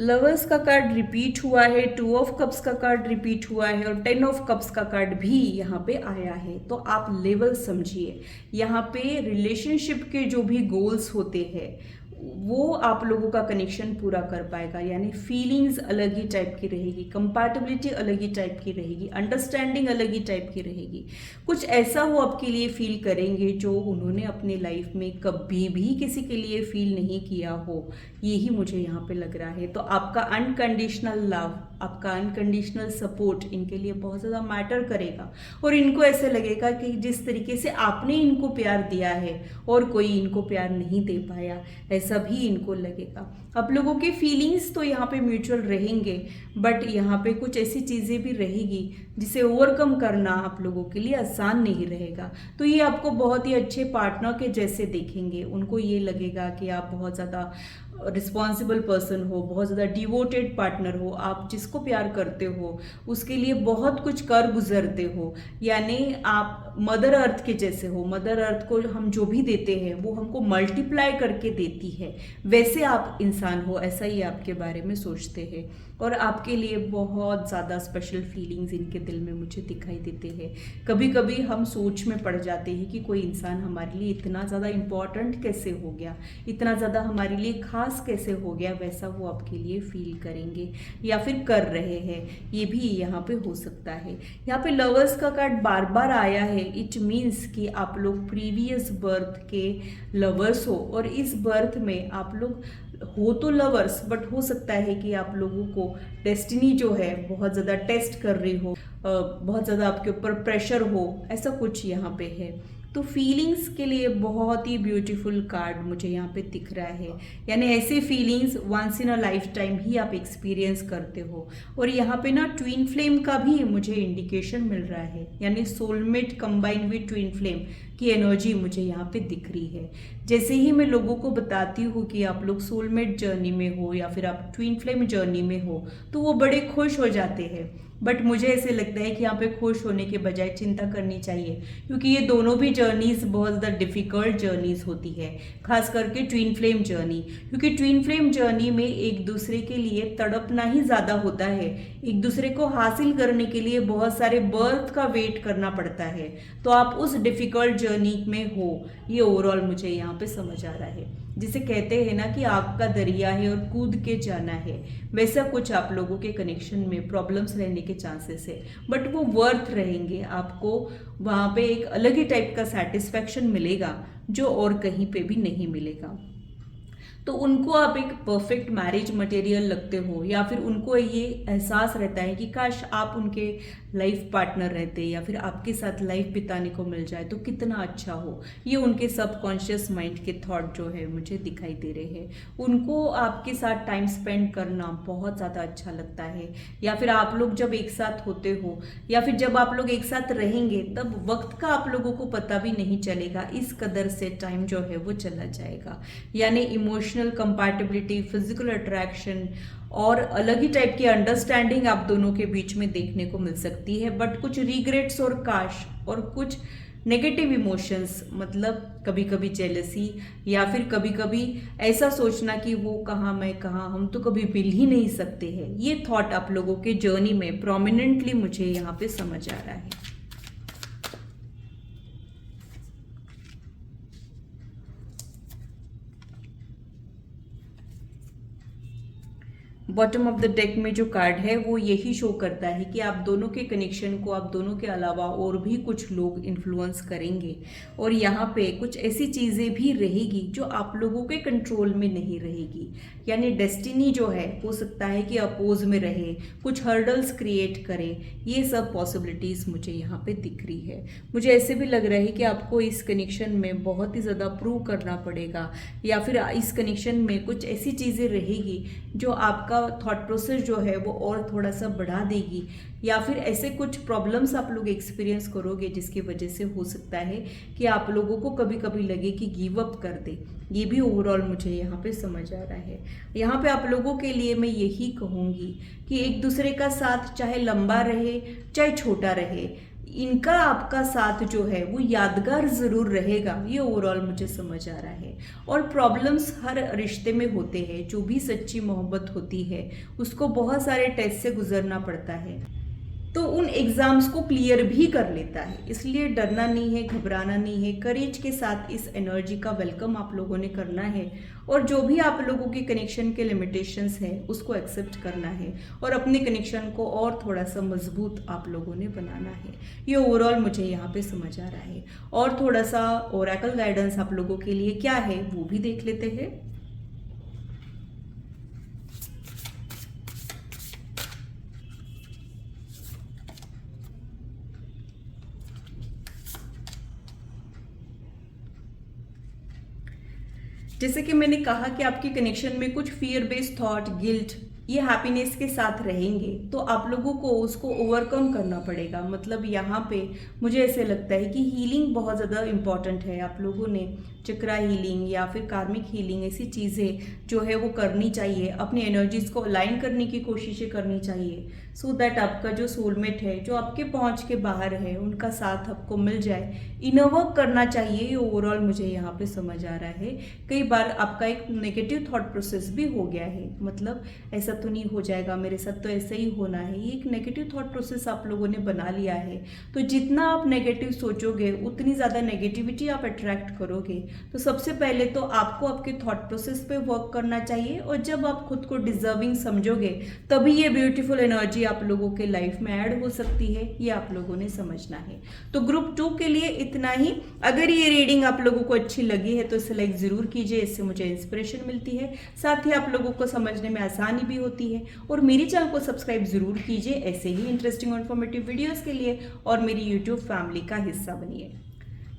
Speaker 1: लवर्स का कार्ड रिपीट हुआ है, 2 ऑफ कप्स का कार्ड रिपीट हुआ है और 10 ऑफ कप्स का कार्ड भी यहाँ पे आया है। तो आप लेवल समझिए, यहाँ पे रिलेशनशिप के जो भी गोल्स होते हैं वो आप लोगों का कनेक्शन पूरा कर पाएगा, यानी फीलिंग्स अलग ही टाइप की रहेगी, कंपैटिबिलिटी अलग ही टाइप की रहेगी, अंडरस्टैंडिंग अलग ही टाइप की रहेगी। कुछ ऐसा वो आपके लिए फील करेंगे जो उन्होंने अपने लाइफ में कभी भी किसी के लिए फील नहीं किया हो, यही मुझे यहाँ पे लग रहा है। तो आपका अनकंडीशनल लव, आपका अनकंडीशनल सपोर्ट इनके लिए बहुत ज़्यादा मैटर करेगा और इनको ऐसे लगेगा कि जिस तरीके से आपने इनको प्यार दिया है और कोई इनको प्यार नहीं दे पाया, ऐसा भी इनको लगेगा। आप लोगों के फीलिंग्स तो यहाँ पे म्यूचुअल रहेंगे, बट यहाँ पे कुछ ऐसी चीज़ें भी रहेगी जिसे ओवरकम करना आप लोगों के लिए आसान नहीं रहेगा। तो ये आपको बहुत ही अच्छे पार्टनर के जैसे देखेंगे, उनको ये लगेगा कि आप बहुत ज़्यादा रिस्पॉन्सिबल पर्सन हो, बहुत ज़्यादा डिवोटेड पार्टनर हो, आप जिसको प्यार करते हो उसके लिए बहुत कुछ कर गुजरते हो, यानी आप मदर अर्थ के जैसे हो। मदर अर्थ को हम जो भी देते हैं वो हमको मल्टीप्लाई करके देती है, वैसे आप इंसान हो, ऐसा ही आपके बारे में सोचते हैं और आपके लिए बहुत ज़्यादा स्पेशल फीलिंग्स इनके दिल में मुझे दिखाई देते हैं। कभी कभी हम सोच में पड़ जाते हैं कि कोई इंसान हमारे लिए इतना ज़्यादा इम्पॉर्टेंट कैसे हो गया, इतना ज़्यादा हमारे लिए खास कैसे हो गया, वैसा वो आपके लिए फील करेंगे या फिर कर रहे हैं, ये भी यहाँ पे हो सकता है। यहाँ पे लवर्स का कार्ड बार बार आया है, इट मीन्स कि आप लोग प्रीवियस बर्थ के लवर्स हो और इस बर्थ में आप लोग हो तो लवर्स, बट हो सकता है कि आप लोगों को डेस्टिनी जो है बहुत ज़्यादा टेस्ट कर रही हो, बहुत ज़्यादा आपके ऊपर प्रेशर हो, ऐसा कुछ यहाँ पे है। तो फीलिंग्स के लिए बहुत ही ब्यूटीफुल कार्ड मुझे यहाँ पे दिख रहा है, यानी ऐसे feelings once in a lifetime ही आप एक्सपीरियंस करते हो। और यहाँ पे ना ट्विन फ्लेम का भी मुझे इंडिकेशन मिल रहा है, यानी soulmate combine with twin flame की एनर्जी मुझे यहाँ पे दिख रही है। जैसे ही मैं लोगों को बताती हूँ कि आप लोग सोलमेट जर्नी में हो या फिर आप ट्विन फ्लेम जर्नी में हो, तो वो बड़े खुश हो जाते हैं, बट मुझे ऐसे लगता है कि यहाँ पे खुश होने के बजाय चिंता करनी चाहिए, क्योंकि ये दोनों भी जर्नीज बहुत ज़्यादा डिफ़िकल्ट जर्नीज होती है, खास करके ट्विन फ्लेम जर्नी, क्योंकि ट्विन फ्लेम जर्नी में एक दूसरे के लिए तड़पना ही ज़्यादा होता है, एक दूसरे को हासिल करने के लिए बहुत सारे बर्थ का वेट करना पड़ता है। तो आप उस डिफ़िकल्ट जर्नी में हो, ये ओवरऑल मुझे यहाँ पे समझ आ रहा है। जिसे कहते हैं ना कि आग का दरिया है और कूद के जाना है, वैसा कुछ आप लोगों के कनेक्शन में प्रॉब्लम्स रहने के चांसेस है, बट वो वर्थ रहेंगे। आपको वहाँ पे एक अलग ही टाइप का सेटिस्फैक्शन मिलेगा जो और कहीं पे भी नहीं मिलेगा। तो उनको आप एक परफेक्ट मैरिज मटेरियल लगते हो, या फिर उनको ये एहसास रहता है कि काश आप उनके लाइफ पार्टनर रहते या फिर आपके साथ लाइफ बिताने को मिल जाए तो कितना अच्छा हो। ये उनके सबकॉन्शियस माइंड के थॉट जो है मुझे दिखाई दे रहे हैं। उनको आपके साथ टाइम स्पेंड करना बहुत ज़्यादा अच्छा लगता है, या फिर आप लोग जब एक साथ होते हो या फिर जब आप लोग एक साथ रहेंगे तब वक्त का आप लोगों को पता भी नहीं चलेगा, इस कदर से टाइम जो है वो चला जाएगा। यानी इमोशनल कंपैटिबिलिटी, फिजिकल अट्रैक्शन और अलग ही टाइप की अंडरस्टैंडिंग आप दोनों के बीच में देखने को मिल सकती है, बट कुछ रिग्रेट्स और काश और कुछ नेगेटिव इमोशंस, मतलब कभी कभी जेलसी, या फिर कभी कभी ऐसा सोचना कि वो कहाँ मैं कहाँ, हम तो कभी मिल ही नहीं सकते हैं। ये थॉट आप लोगों के जर्नी में प्रोमिनेंटली मुझे यहाँ पे समझ आ रहा है। बॉटम ऑफ द डेक में जो कार्ड है वो यही शो करता है कि आप दोनों के कनेक्शन को, आप दोनों के अलावा और भी कुछ लोग इन्फ्लुएंस करेंगे, और यहाँ पे कुछ ऐसी चीज़ें भी रहेगी जो आप लोगों के कंट्रोल में नहीं रहेगी। यानी डेस्टिनी जो है हो सकता है कि अपोज में रहे, कुछ हर्डल्स क्रिएट करे। ये सब पॉसिबिलिटीज़ मुझे यहाँ पे दिख रही है। मुझे ऐसे भी लग रहा है कि आपको इस कनेक्शन में बहुत ही ज़्यादा प्रूव करना पड़ेगा, या फिर इस कनेक्शन में कुछ ऐसी चीज़ें रहेगी जो आपका थॉट प्रोसेस जो है वो और थोड़ा सा बढ़ा देगी, या फिर ऐसे कुछ प्रॉब्लम्स आप लोग एक्सपीरियंस करोगे जिसकी वजह से हो सकता है कि आप लोगों को कभी कभी लगे कि गिव अप कर दे। ये भी ओवरऑल मुझे यहाँ पे समझ आ रहा है। यहाँ पे आप लोगों के लिए मैं यही कहूँगी कि एक दूसरे का साथ चाहे लंबा रहे चाहे छोटा रहे, इनका आपका साथ जो है वो यादगार ज़रूर रहेगा। ये ओवरऑल मुझे समझ आ रहा है। और प्रॉब्लम्स हर रिश्ते में होते हैं। जो भी सच्ची मोहब्बत होती है उसको बहुत सारे टेस्ट से गुजरना पड़ता है, तो उन एग्ज़ाम्स को क्लियर भी कर लेता है। इसलिए डरना नहीं है, घबराना नहीं है, करेज के साथ इस एनर्जी का वेलकम आप लोगों ने करना है, और जो भी आप लोगों के कनेक्शन के लिमिटेशंस हैं उसको एक्सेप्ट करना है, और अपने कनेक्शन को और थोड़ा सा मजबूत आप लोगों ने बनाना है। ये ओवरऑल मुझे यहाँ पे समझ आ रहा है। और थोड़ा सा ओरेकल गाइडेंस आप लोगों के लिए क्या है वो भी देख लेते हैं। जैसे कि मैंने कहा कि आपके कनेक्शन में कुछ फियर बेस्ड थॉट, गिल्ट, ये हैप्पीनेस के साथ रहेंगे, तो आप लोगों को उसको ओवरकम करना पड़ेगा। मतलब यहाँ पे मुझे ऐसे लगता है कि हीलिंग बहुत ज़्यादा इम्पॉर्टेंट है। आप लोगों ने चक्रा हीलिंग या फिर कार्मिक हीलिंग ऐसी चीज़ें जो है वो करनी चाहिए। अपनी एनर्जीज को अलाइन करने की कोशिशें करनी चाहिए, सो दैट आपका जो सोलमेट है, जो आपके पहुंच के बाहर है, उनका साथ आपको मिल जाए। इनर वर्क करना चाहिए। ये ओवरऑल मुझे यहाँ पे समझ आ रहा है। कई बार आपका एक नेगेटिव थॉट प्रोसेस भी हो गया है, मतलब ऐसा तो नहीं हो जाएगा मेरे साथ, तो ऐसा ही होना है, ये एक नेगेटिव थॉट प्रोसेस आप लोगों ने बना लिया है। तो जितना आप नेगेटिव सोचोगे उतनी ज़्यादा नेगेटिविटी आप अट्रैक्ट करोगे। तो सबसे पहले तो आपको आपके थॉट प्रोसेस पे वर्क करना चाहिए, और जब आप खुद को डिजर्विंग समझोगे तभी ये ब्यूटीफुल एनर्जी आप लोगों के लाइफ में ऐड हो सकती है। ये आप लोगों ने समझना है। तो ग्रुप 2 के लिए इतना ही। अगर ये रीडिंग आप लोगों को अच्छी लगी है तो इसे लाइक ज़रूर कीजिए, इससे मुझे इंस्पिरेशन मिलती है, साथ ही आप लोगों को समझने में आसानी भी होती है। और मेरी चैनल को सब्सक्राइब जरूर कीजिए ऐसे ही इंटरेस्टिंग और इन्फॉर्मेटिव वीडियोस के लिए, और मेरी यूट्यूब फैमिली का हिस्सा बनिए।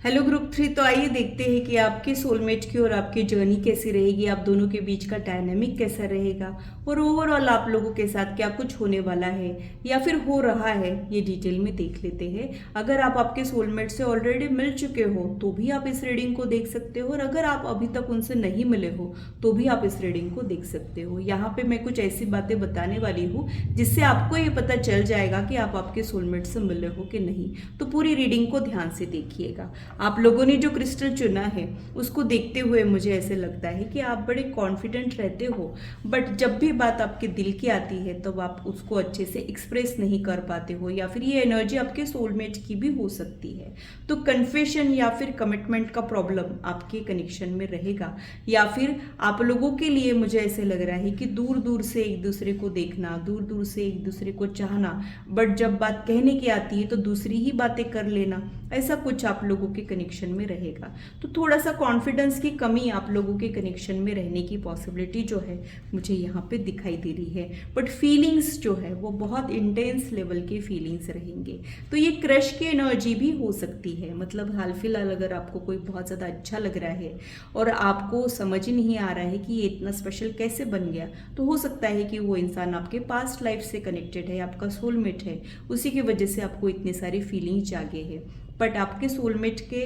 Speaker 1: हेलो ग्रुप 3, तो आइए देखते हैं कि आपके सोलमेट की और आपकी जर्नी कैसी रहेगी, आप दोनों के बीच का डायनामिक कैसा रहेगा, और ओवरऑल आप लोगों के साथ क्या कुछ होने वाला है या फिर हो रहा है, ये डिटेल में देख लेते हैं। अगर आप आपके सोलमेट से ऑलरेडी मिल चुके हो तो भी आप इस रीडिंग को देख सकते हो, और अगर आप अभी तक उनसे नहीं मिले हो तो भी आप इस रीडिंग को देख सकते हो। यहाँ पे मैं कुछ ऐसी बातें बताने वाली हूँ जिससे आपको ये पता चल जाएगा कि आप आपके सोलमेट से मिले हो कि नहीं। तो पूरी रीडिंग को ध्यान से देखिएगा। आप लोगों ने जो क्रिस्टल चुना है उसको देखते हुए मुझे ऐसे लगता है कि आप बड़े कॉन्फिडेंट रहते हो, बट जब भी बात आपके दिल की आती है तब तो आप उसको अच्छे से एक्सप्रेस नहीं कर पाते हो, या फिर ये एनर्जी आपके सोलमेट की भी हो सकती है। तो कन्फेशन या फिर कमिटमेंट का प्रॉब्लम आपके कनेक्शन में रहेगा, या फिर आप लोगों के लिए मुझे ऐसे लग रहा है कि दूर दूर से एक दूसरे को देखना, दूर दूर से एक दूसरे को चाहना, बट जब बात कहने की आती है तो दूसरी ही बातें कर लेना, ऐसा कुछ आप लोगों के कनेक्शन में रहेगा। तो थोड़ा सा कॉन्फिडेंस की कमी आप लोगों के कनेक्शन में रहने की पॉसिबिलिटी जो है मुझे यहाँ पे दिखाई दे रही है, बट फीलिंग्स जो है वो बहुत इंटेंस लेवल के फीलिंग्स रहेंगे। तो ये क्रश की एनर्जी भी हो सकती है। मतलब हाल फिलहाल अगर आपको कोई बहुत ज़्यादा अच्छा लग रहा है और आपको समझ ही नहीं आ रहा है कि ये इतना स्पेशल कैसे बन गया, तो हो सकता है कि वो इंसान आपके पास्ट लाइफ से कनेक्टेड है, आपका सोलमेट है, उसी की वजह से आपको इतनी सारी फीलिंग्स जागे हैं। बट आपके सोलमेट के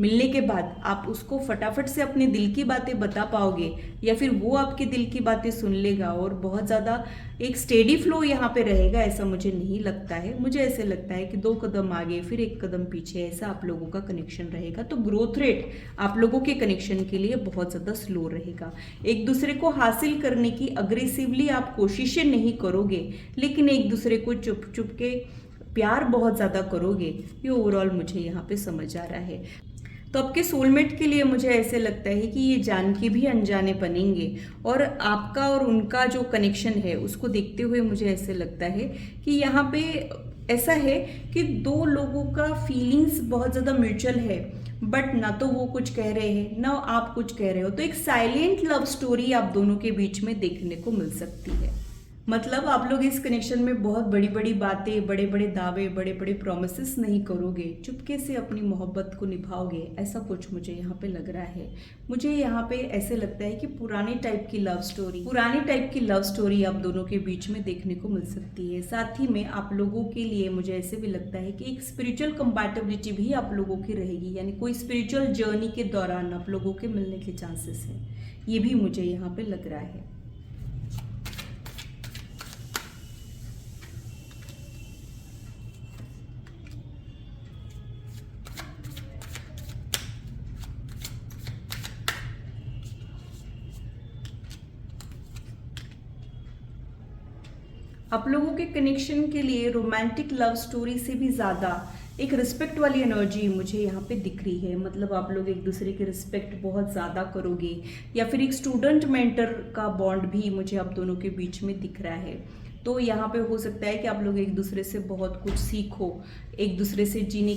Speaker 1: मिलने के बाद आप उसको फटाफट से अपने दिल की बातें बता पाओगे, या फिर वो आपके दिल की बातें सुन लेगा और बहुत ज़्यादा एक स्टेडी फ्लो यहाँ पे रहेगा, ऐसा मुझे नहीं लगता है। मुझे ऐसे लगता है कि 2 कदम आगे फिर 1 कदम पीछे, ऐसा आप लोगों का कनेक्शन रहेगा। तो ग्रोथ रेट आप लोगों के कनेक्शन के लिए बहुत ज़्यादा स्लो रहेगा। एक दूसरे को हासिल करने की अग्रेसिवली आप कोशिशें नहीं करोगे, लेकिन एक दूसरे को चुप चुप के प्यार बहुत ज़्यादा करोगे। ये ओवरऑल मुझे यहाँ पे समझ आ रहा है। तो आपके सोलमेट के लिए मुझे ऐसे लगता है कि ये जान के भी अनजाने बनेंगे, और आपका और उनका जो कनेक्शन है उसको देखते हुए मुझे ऐसे लगता है कि यहाँ पे ऐसा है कि 2 लोगों का फीलिंग्स बहुत ज़्यादा म्यूचुअल है, बट ना तो वो कुछ कह रहे हैं ना आप कुछ कह रहे हो। तो एक साइलेंट लव स्टोरी आप दोनों के बीच में देखने को मिल सकती है। मतलब आप लोग इस कनेक्शन में बहुत बड़ी बड़ी बातें, बड़े बड़े दावे, बड़े बड़े प्रोमिसेस नहीं करोगे, चुपके से अपनी मोहब्बत को निभाओगे, ऐसा कुछ मुझे यहाँ पे लग रहा है। मुझे यहाँ पे ऐसे लगता है कि पुराने टाइप की लव स्टोरी आप दोनों के बीच में देखने को मिल सकती है। साथ ही में आप लोगों के लिए मुझे ऐसे भी लगता है कि एक स्पिरिचुअल कंपैटिबिलिटी भी आप लोगों की रहेगी, यानी कोई स्पिरिचुअल जर्नी के दौरान आप लोगों के मिलने के चांसेस है, ये भी मुझे यहाँ पे लग रहा है। आप लोगों के कनेक्शन के लिए रोमांटिक लव स्टोरी से भी ज़्यादा एक रिस्पेक्ट वाली एनर्जी मुझे यहाँ पे दिख रही है। मतलब आप लोग एक दूसरे के रिस्पेक्ट बहुत ज़्यादा करोगे, या फिर एक स्टूडेंट मेंटर का बॉन्ड भी मुझे आप दोनों के बीच में दिख रहा है। तो यहाँ पे हो सकता है कि आप लोग एक दूसरे से बहुत कुछ सीखो, एक दूसरे से जीने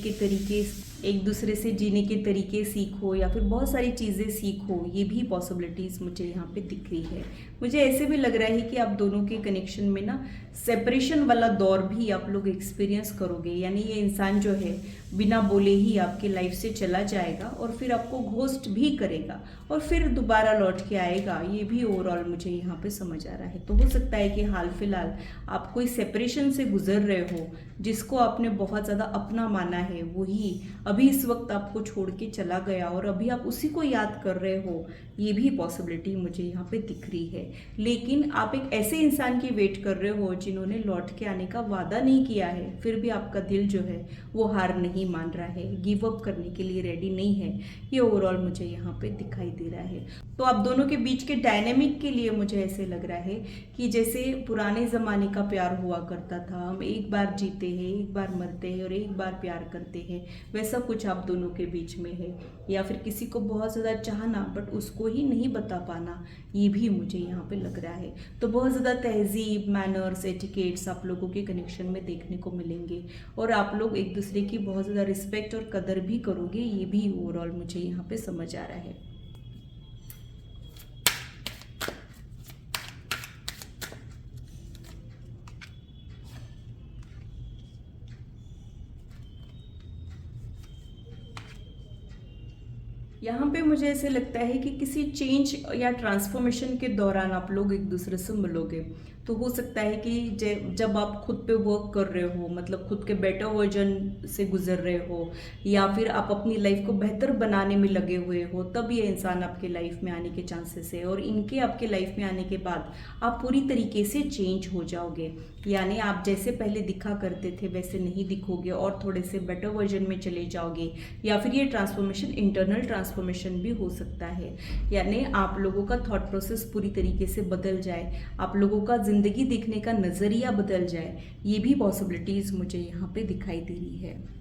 Speaker 1: के तरीके सीखो, या फिर बहुत सारी चीज़ें सीखो। ये भी पॉसिबिलिटीज़ मुझे यहाँ पे दिख रही है। मुझे ऐसे भी लग रहा है कि आप दोनों के कनेक्शन में ना सेपरेशन वाला दौर भी आप लोग एक्सपीरियंस करोगे, यानी ये इंसान जो है बिना बोले ही आपके लाइफ से चला जाएगा और फिर आपको घोस्ट भी करेगा और फिर दोबारा लौट के आएगा। ये भी ओवरऑल मुझे यहाँ पे समझ आ रहा है। तो हो सकता है कि हाल फिलहाल आप कोई सेपरेशन से गुजर रहे हो, जिसको आपने बहुत ज़्यादा अपना माना है, वही अभी इस वक्त आपको छोड़ के चला गया और अभी आप उसी को याद कर रहे हो। ये भी पॉसिबिलिटी मुझे यहाँ पे दिख रही है। लेकिन आप एक ऐसे इंसान की वेट कर रहे हो जिन्होंने लौट के आने का वादा नहीं किया है, फिर भी आपका दिल जो है वो हार नहीं मान रहा है, गिव अप करने के लिए रेडी नहीं है। ये ओवरऑल मुझे यहाँ पे दिखाई दे रहा है। तो आप दोनों के बीच के डायनेमिक के लिए मुझे ऐसे लग रहा है कि जैसे पुराने ज़माने का प्यार हुआ करता था, हम एक बार जीते हैं, एक बार मरते हैं और एक बार प्यार करते हैं, वैसा कुछ आप दोनों के बीच में है। या फिर किसी को बहुत ज़्यादा चाहना बट उसको ही नहीं बता पाना, ये भी मुझे यहाँ पे लग रहा है। तो बहुत ज़्यादा तहजीब, मैनर्स, एटिकेट्स आप लोगों के कनेक्शन में देखने को मिलेंगे और आप लोग एक दूसरे की बहुत ज़्यादा रिस्पेक्ट और कदर भी करोगे। ये भी ओवरऑल मुझे यहाँ पे समझ आ रहा है। यहाँ पे मुझे ऐसे लगता है कि किसी चेंज या ट्रांसफॉर्मेशन के दौरान आप लोग एक दूसरे से मिलोगे। तो हो सकता है कि जब आप खुद पे वर्क कर रहे हो, मतलब खुद के बेटर वर्जन से गुजर रहे हो, या फिर आप अपनी लाइफ को बेहतर बनाने में लगे हुए हो, तब ये इंसान आपके लाइफ में आने के चांसेस है। और इनके आपके लाइफ में आने के बाद आप पूरी तरीके से चेंज हो जाओगे, यानी आप जैसे पहले दिखा करते थे वैसे नहीं दिखोगे और थोड़े से बेटर वर्जन में चले जाओगे। या फिर ये ट्रांसफॉर्मेशन इंटरनल ट्रांसफॉर्मेशन भी हो सकता है, यानी आप लोगों का थॉट प्रोसेस पूरी तरीके से बदल जाए, आप लोगों का ज़िंदगी देखने का नज़रिया बदल जाए। ये भी पॉसिबिलिटीज़ मुझे यहाँ पे दिखाई दे रही है।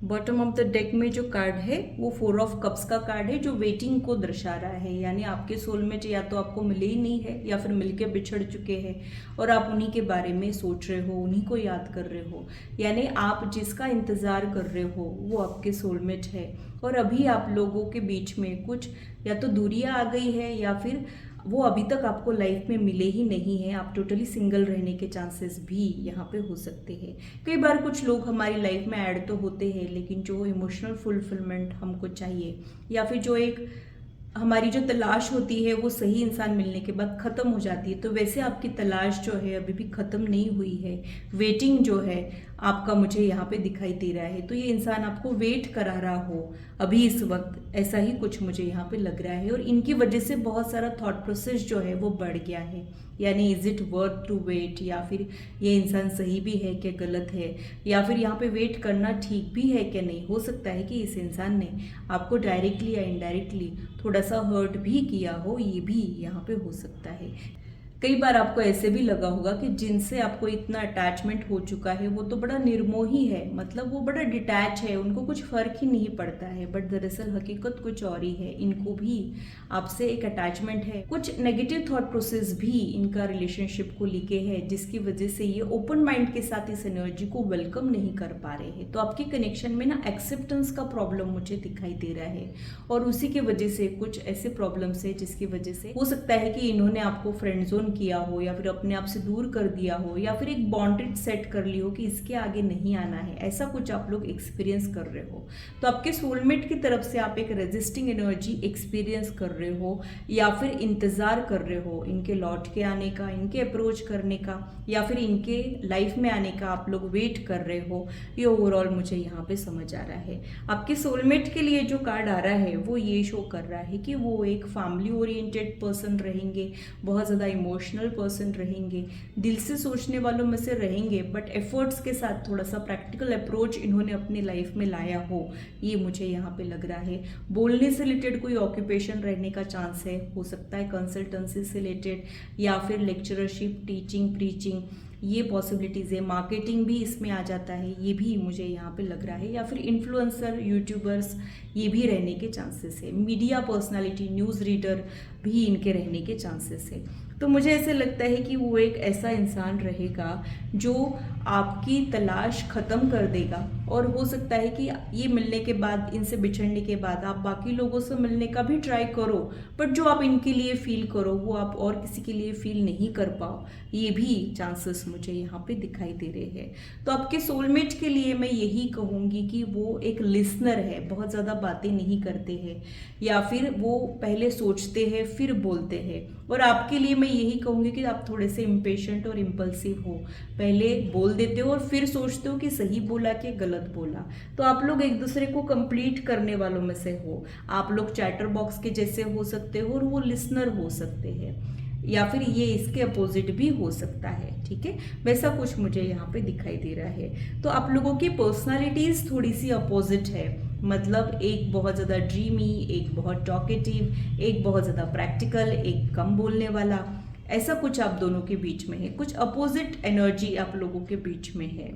Speaker 1: बॉटम ऑफ द डेक में जो कार्ड है वो 4 ऑफ कप्स का कार्ड है, जो वेटिंग को दर्शा रहा है। यानी आपके सोलमेट या तो आपको मिले ही नहीं है या फिर मिलके बिछड़ चुके हैं और आप उन्हीं के बारे में सोच रहे हो, उन्हीं को याद कर रहे हो। यानी आप जिसका इंतज़ार कर रहे हो वो आपके सोलमेट है और अभी आप लोगों के बीच में कुछ या तो दूरियां आ गई है या फिर वो अभी तक आपको लाइफ में मिले ही नहीं हैं, आप टोटली सिंगल रहने के चांसेस भी यहाँ पे हो सकते हैं। कई बार कुछ लोग हमारी लाइफ में ऐड तो होते हैं, लेकिन जो इमोशनल फुलफिलमेंट हमको चाहिए या फिर जो एक हमारी जो तलाश होती है वो सही इंसान मिलने के बाद ख़त्म हो जाती है। तो वैसे आपकी तलाश जो है अभी भी ख़त्म नहीं हुई है, वेटिंग जो है आपका मुझे यहाँ पे दिखाई दे रहा है। तो ये इंसान आपको वेट करा रहा हो अभी इस वक्त, ऐसा ही कुछ मुझे यहाँ पे लग रहा है। और इनकी वजह से बहुत सारा थॉट प्रोसेस जो है वो बढ़ गया है, यानी is it worth to wait, या फिर ये इंसान सही भी है कि गलत है, या फिर यहाँ पे वेट करना ठीक भी है कि नहीं। हो सकता है कि इस इंसान ने आपको डायरेक्टली या इनडायरेक्टली थोड़ा सा हर्ट भी किया हो, ये भी यहाँ पे हो सकता है। कई बार आपको ऐसे भी लगा होगा कि जिनसे आपको इतना अटैचमेंट हो चुका है वो तो बड़ा निर्मोही है, मतलब वो बड़ा डिटैच है, उनको कुछ फर्क ही नहीं पड़ता है, बट दरअसल हकीकत कुछ और ही है। इनको भी आपसे एक अटैचमेंट है, कुछ नेगेटिव थॉट प्रोसेस भी इनका रिलेशनशिप को लेके है, जिसकी वजह से ये ओपन माइंड के साथ इस एनर्जी को वेलकम नहीं कर पा रहे हैं। तो आपके कनेक्शन में ना एक्सेप्टेंस का प्रॉब्लम मुझे दिखाई दे रहा है, और उसी की वजह से कुछ ऐसे प्रॉब्लम्स है जिसकी वजह से हो सकता है कि इन्होंने आपको फ्रेंड जोन किया हो, या फिर अपने आप से दूर कर दिया हो, या फिर एक बाउंड्री सेट कर ली हो कि इसके आगे नहीं आना है। ऐसा कुछ आप लोग एक्सपीरियंस कर रहे हो। तो आपके सोलमेट की तरफ से आप एक रेजिस्टिंग एनर्जी एक्सपीरियंस कर रहे हो, या फिर इंतजार कर रहे हो इनके लौट के आने का, इनके अप्रोच करने का, या फिर इनके लाइफ में आने का आप लोग वेट कर रहे हो। ये ओवरऑल मुझे यहाँ पे समझ आ रहा है। आपके सोलमेट के लिए जो कार्ड आ रहा है वो ये शो कर रहा है कि वो एक फैमिली ओरिएंटेड पर्सन रहेंगे, बहुत ज़्यादा इमोशनल पर्सन रहेंगे, दिल से सोचने वालों में से रहेंगे, बट एफर्ट्स के साथ थोड़ा सा प्रैक्टिकल अप्रोच इन्होंने अपनी लाइफ में लाया हो, ये मुझे यहाँ पे लग रहा है। बोलने से रिलेटेड कोई ऑक्यूपेशन रहने का चांस है, हो सकता है कंसल्टेंसी से रिलेटेड, या फिर लेक्चरशिप, टीचिंग, प्रीचिंग, ये पॉसिबिलिटीज़ है। मार्केटिंग भी इसमें आ जाता है, ये भी मुझे यहाँ पे लग रहा है, या फिर इन्फ्लुएंसर, यूट्यूबर्स, ये भी रहने के चांसेस है। मीडिया पर्सनालिटी, न्यूज़ रीडर भी इनके रहने के चांसेस है। तो मुझे ऐसे लगता है कि वो एक ऐसा इंसान रहेगा जो आपकी तलाश ख़त्म कर देगा, और हो सकता है कि ये मिलने के बाद, इनसे बिछड़ने के बाद आप बाकी लोगों से मिलने का भी ट्राई करो, बट जो आप इनके लिए फील करो वो आप और किसी के लिए फील नहीं कर पाओ, ये भी चांसेस मुझे यहाँ पे दिखाई दे रहे हैं। तो आपके सोलमेट के लिए मैं यही कहूँगी कि वो एक लिसनर है, बहुत ज़्यादा बातें नहीं करते हैं, या फिर वो पहले सोचते हैं फिर बोलते हैं। और आपके लिए मैं यही कहूँगी कि आप थोड़े से इम्पेशेंट और इम्पल्सिव हो, पहले बोल देते हो और फिर सोचते हो कि सही बोला कि गलत बोला। तो आप लोग एक दूसरे को कंप्लीट करने वालों में से हो। आप लोग चैटर बॉक्स के जैसे हो सकते हो और वो लिसनर हो सकते हैं, या फिर ये इसके अपोजिट भी हो सकता है, ठीक है। वैसा कुछ मुझे यहाँ पे दिखाई दे रहा है। तो आप लोगों की पर्सनालिटीज़ थोड़ी सी अपोजिट है, मतलब एक बहुत ज़्यादा ड्रीमी, एक बहुत टॉकेटिव, एक बहुत ज़्यादा प्रैक्टिकल, एक कम बोलने वाला, ऐसा कुछ आप दोनों के बीच में है। कुछ अपोजिट एनर्जी आप लोगों के बीच में है।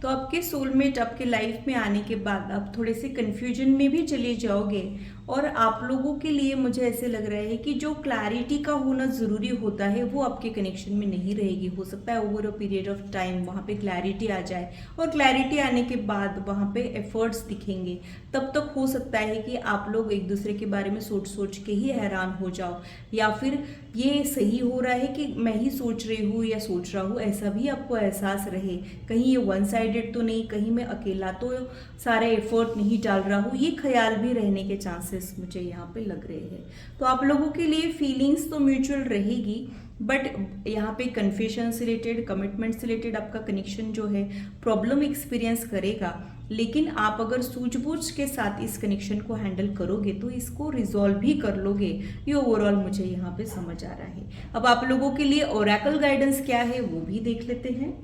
Speaker 1: तो आपके सोलमेट आपके लाइफ में आने के बाद आप थोड़े से कन्फ्यूजन में भी चले जाओगे, और आप लोगों के लिए मुझे ऐसे लग रहा है कि जो क्लैरिटी का होना ज़रूरी होता है वो आपके कनेक्शन में नहीं रहेगी। हो सकता है over a period of time वहाँ पे क्लैरिटी आ जाए, और क्लैरिटी आने के बाद वहाँ पे एफर्ट्स दिखेंगे। तब तक हो सकता है कि आप लोग एक दूसरे के बारे में सोच सोच के ही हैरान हो जाओ, या फिर ये सही हो रहा है कि मैं ही सोच रही हूँ या सोच रहा हूँ, ऐसा भी आपको एहसास रहे। कहीं ये वन साइडेड तो नहीं, कहीं मैं अकेला तो सारे एफर्ट नहीं डाल रहा हूँ, ये ख्याल भी रहने के चांसेस मुझे यहाँ पे लग रहे हैं। तो आप लोगों के लिए फीलिंग्स तो म्यूचुअल रहेगी, बट यहाँ पे कन्फेशन से रिलेटेड, कमिटमेंट से रिलेटेड आपका कनेक्शन जो है प्रॉब्लम एक्सपीरियंस करेगा। लेकिन आप अगर सूझबूझ के साथ इस कनेक्शन को हैंडल करोगे तो इसको रिजॉल्व भी कर लोगे, ये ओवरऑल मुझे यहाँ पे समझ आ रहा है। अब आप लोगों के लिए ओरेकल गाइडेंस क्या है वो भी देख लेते हैं।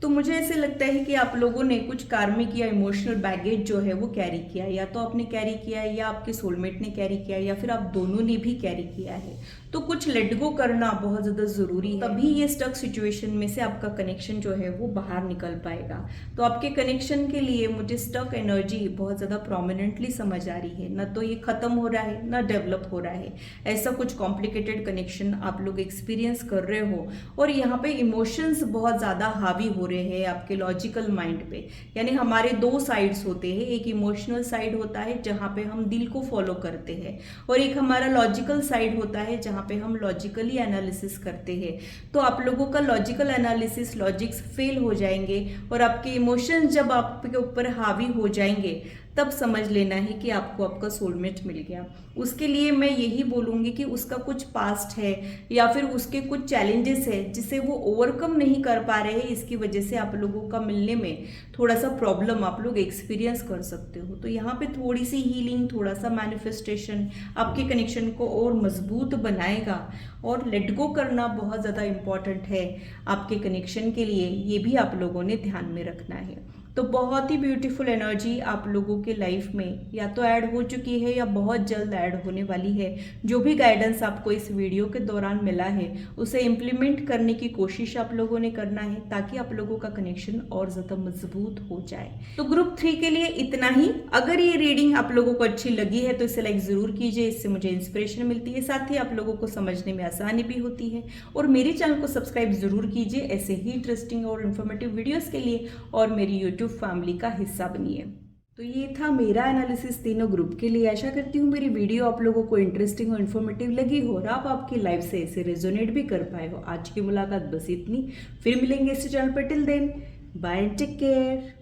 Speaker 1: तो मुझे ऐसे लगता है कि आप लोगों ने कुछ कार्मिक या इमोशनल बैगेज जो है वो कैरी किया, या तो आपने कैरी किया है या आपके सोलमेट ने कैरी किया है या फिर आप दोनों ने भी कैरी किया है। तो कुछ लेट गो करना बहुत ज़्यादा ज़रूरी है, तभी ये स्टक सिचुएशन में से आपका कनेक्शन जो है वो बाहर निकल पाएगा। तो आपके कनेक्शन के लिए मुझे स्टक एनर्जी बहुत ज़्यादा प्रोमिनेंटली समझ आ रही है, ना तो ये ख़त्म हो रहा है ना डेवलप हो रहा है। ऐसा कुछ कॉम्प्लिकेटेड कनेक्शन आप लोग एक्सपीरियंस कर रहे हो और यहाँ पे इमोशंस बहुत ज़्यादा हावी हो रहे हैं आपके लॉजिकल माइंड पे। यानी हमारे दो साइड्स होते हैं, एक इमोशनल साइड होता है जहाँ पे हम दिल को फॉलो करते हैं और एक हमारा लॉजिकल साइड होता है जहाँ पे हम लॉजिकली एनालिसिस करते हैं। तो आप लोगों का लॉजिकल एनालिसिस लॉजिक्स फेल हो जाएंगे और आपके इमोशंस जब आपके ऊपर हावी हो जाएंगे तब समझ लेना है कि आपको आपका सोलमेट मिल गया। उसके लिए मैं यही बोलूँगी कि उसका कुछ पास्ट है या फिर उसके कुछ चैलेंजेस है जिसे वो ओवरकम नहीं कर पा रहे हैं, इसकी वजह से आप लोगों का मिलने में थोड़ा सा प्रॉब्लम आप लोग एक्सपीरियंस कर सकते हो। तो यहाँ पे थोड़ी सी हीलिंग, थोड़ा सा मैनिफेस्टेशन आपके कनेक्शन को और मजबूत बनाएगा। और लेट गो करना बहुत ज़्यादा इम्पॉर्टेंट है आपके कनेक्शन के लिए, ये भी आप लोगों ने ध्यान में रखना है। तो बहुत ही ब्यूटीफुल एनर्जी आप लोगों के लाइफ में या तो ऐड हो चुकी है या बहुत जल्द ऐड होने वाली है। जो भी गाइडेंस आपको इस वीडियो के दौरान मिला है उसे इम्प्लीमेंट करने की कोशिश आप लोगों ने करना है ताकि आप लोगों का कनेक्शन और ज़्यादा मजबूत हो जाए। तो ग्रुप 3 के लिए इतना ही। अगर ये रीडिंग आप लोगों को अच्छी लगी है तो इसे लाइक ज़रूर कीजिए, इससे मुझे इंस्पिरेशन मिलती है, साथ ही आप लोगों को समझने में आसानी भी होती है। और मेरे चैनल को सब्सक्राइब ज़रूर कीजिए ऐसे ही इंटरेस्टिंग और इन्फॉर्मेटिव वीडियोज़ के लिए, और मेरी यूट्यूब फैमिली का हिस्सा बनिए। तो ये था मेरा एनालिसिस तीनों ग्रुप के लिए। आशा करती हूँ मेरी वीडियो आप लोगों को इंटरेस्टिंग और इन्फॉर्मेटिव लगी हो और आप आपकी लाइफ से इसे रेजोनेट भी कर पाए हो। आज की मुलाकात बस इतनी, फिर मिलेंगे इस चैनल पर। Till then bye, take care.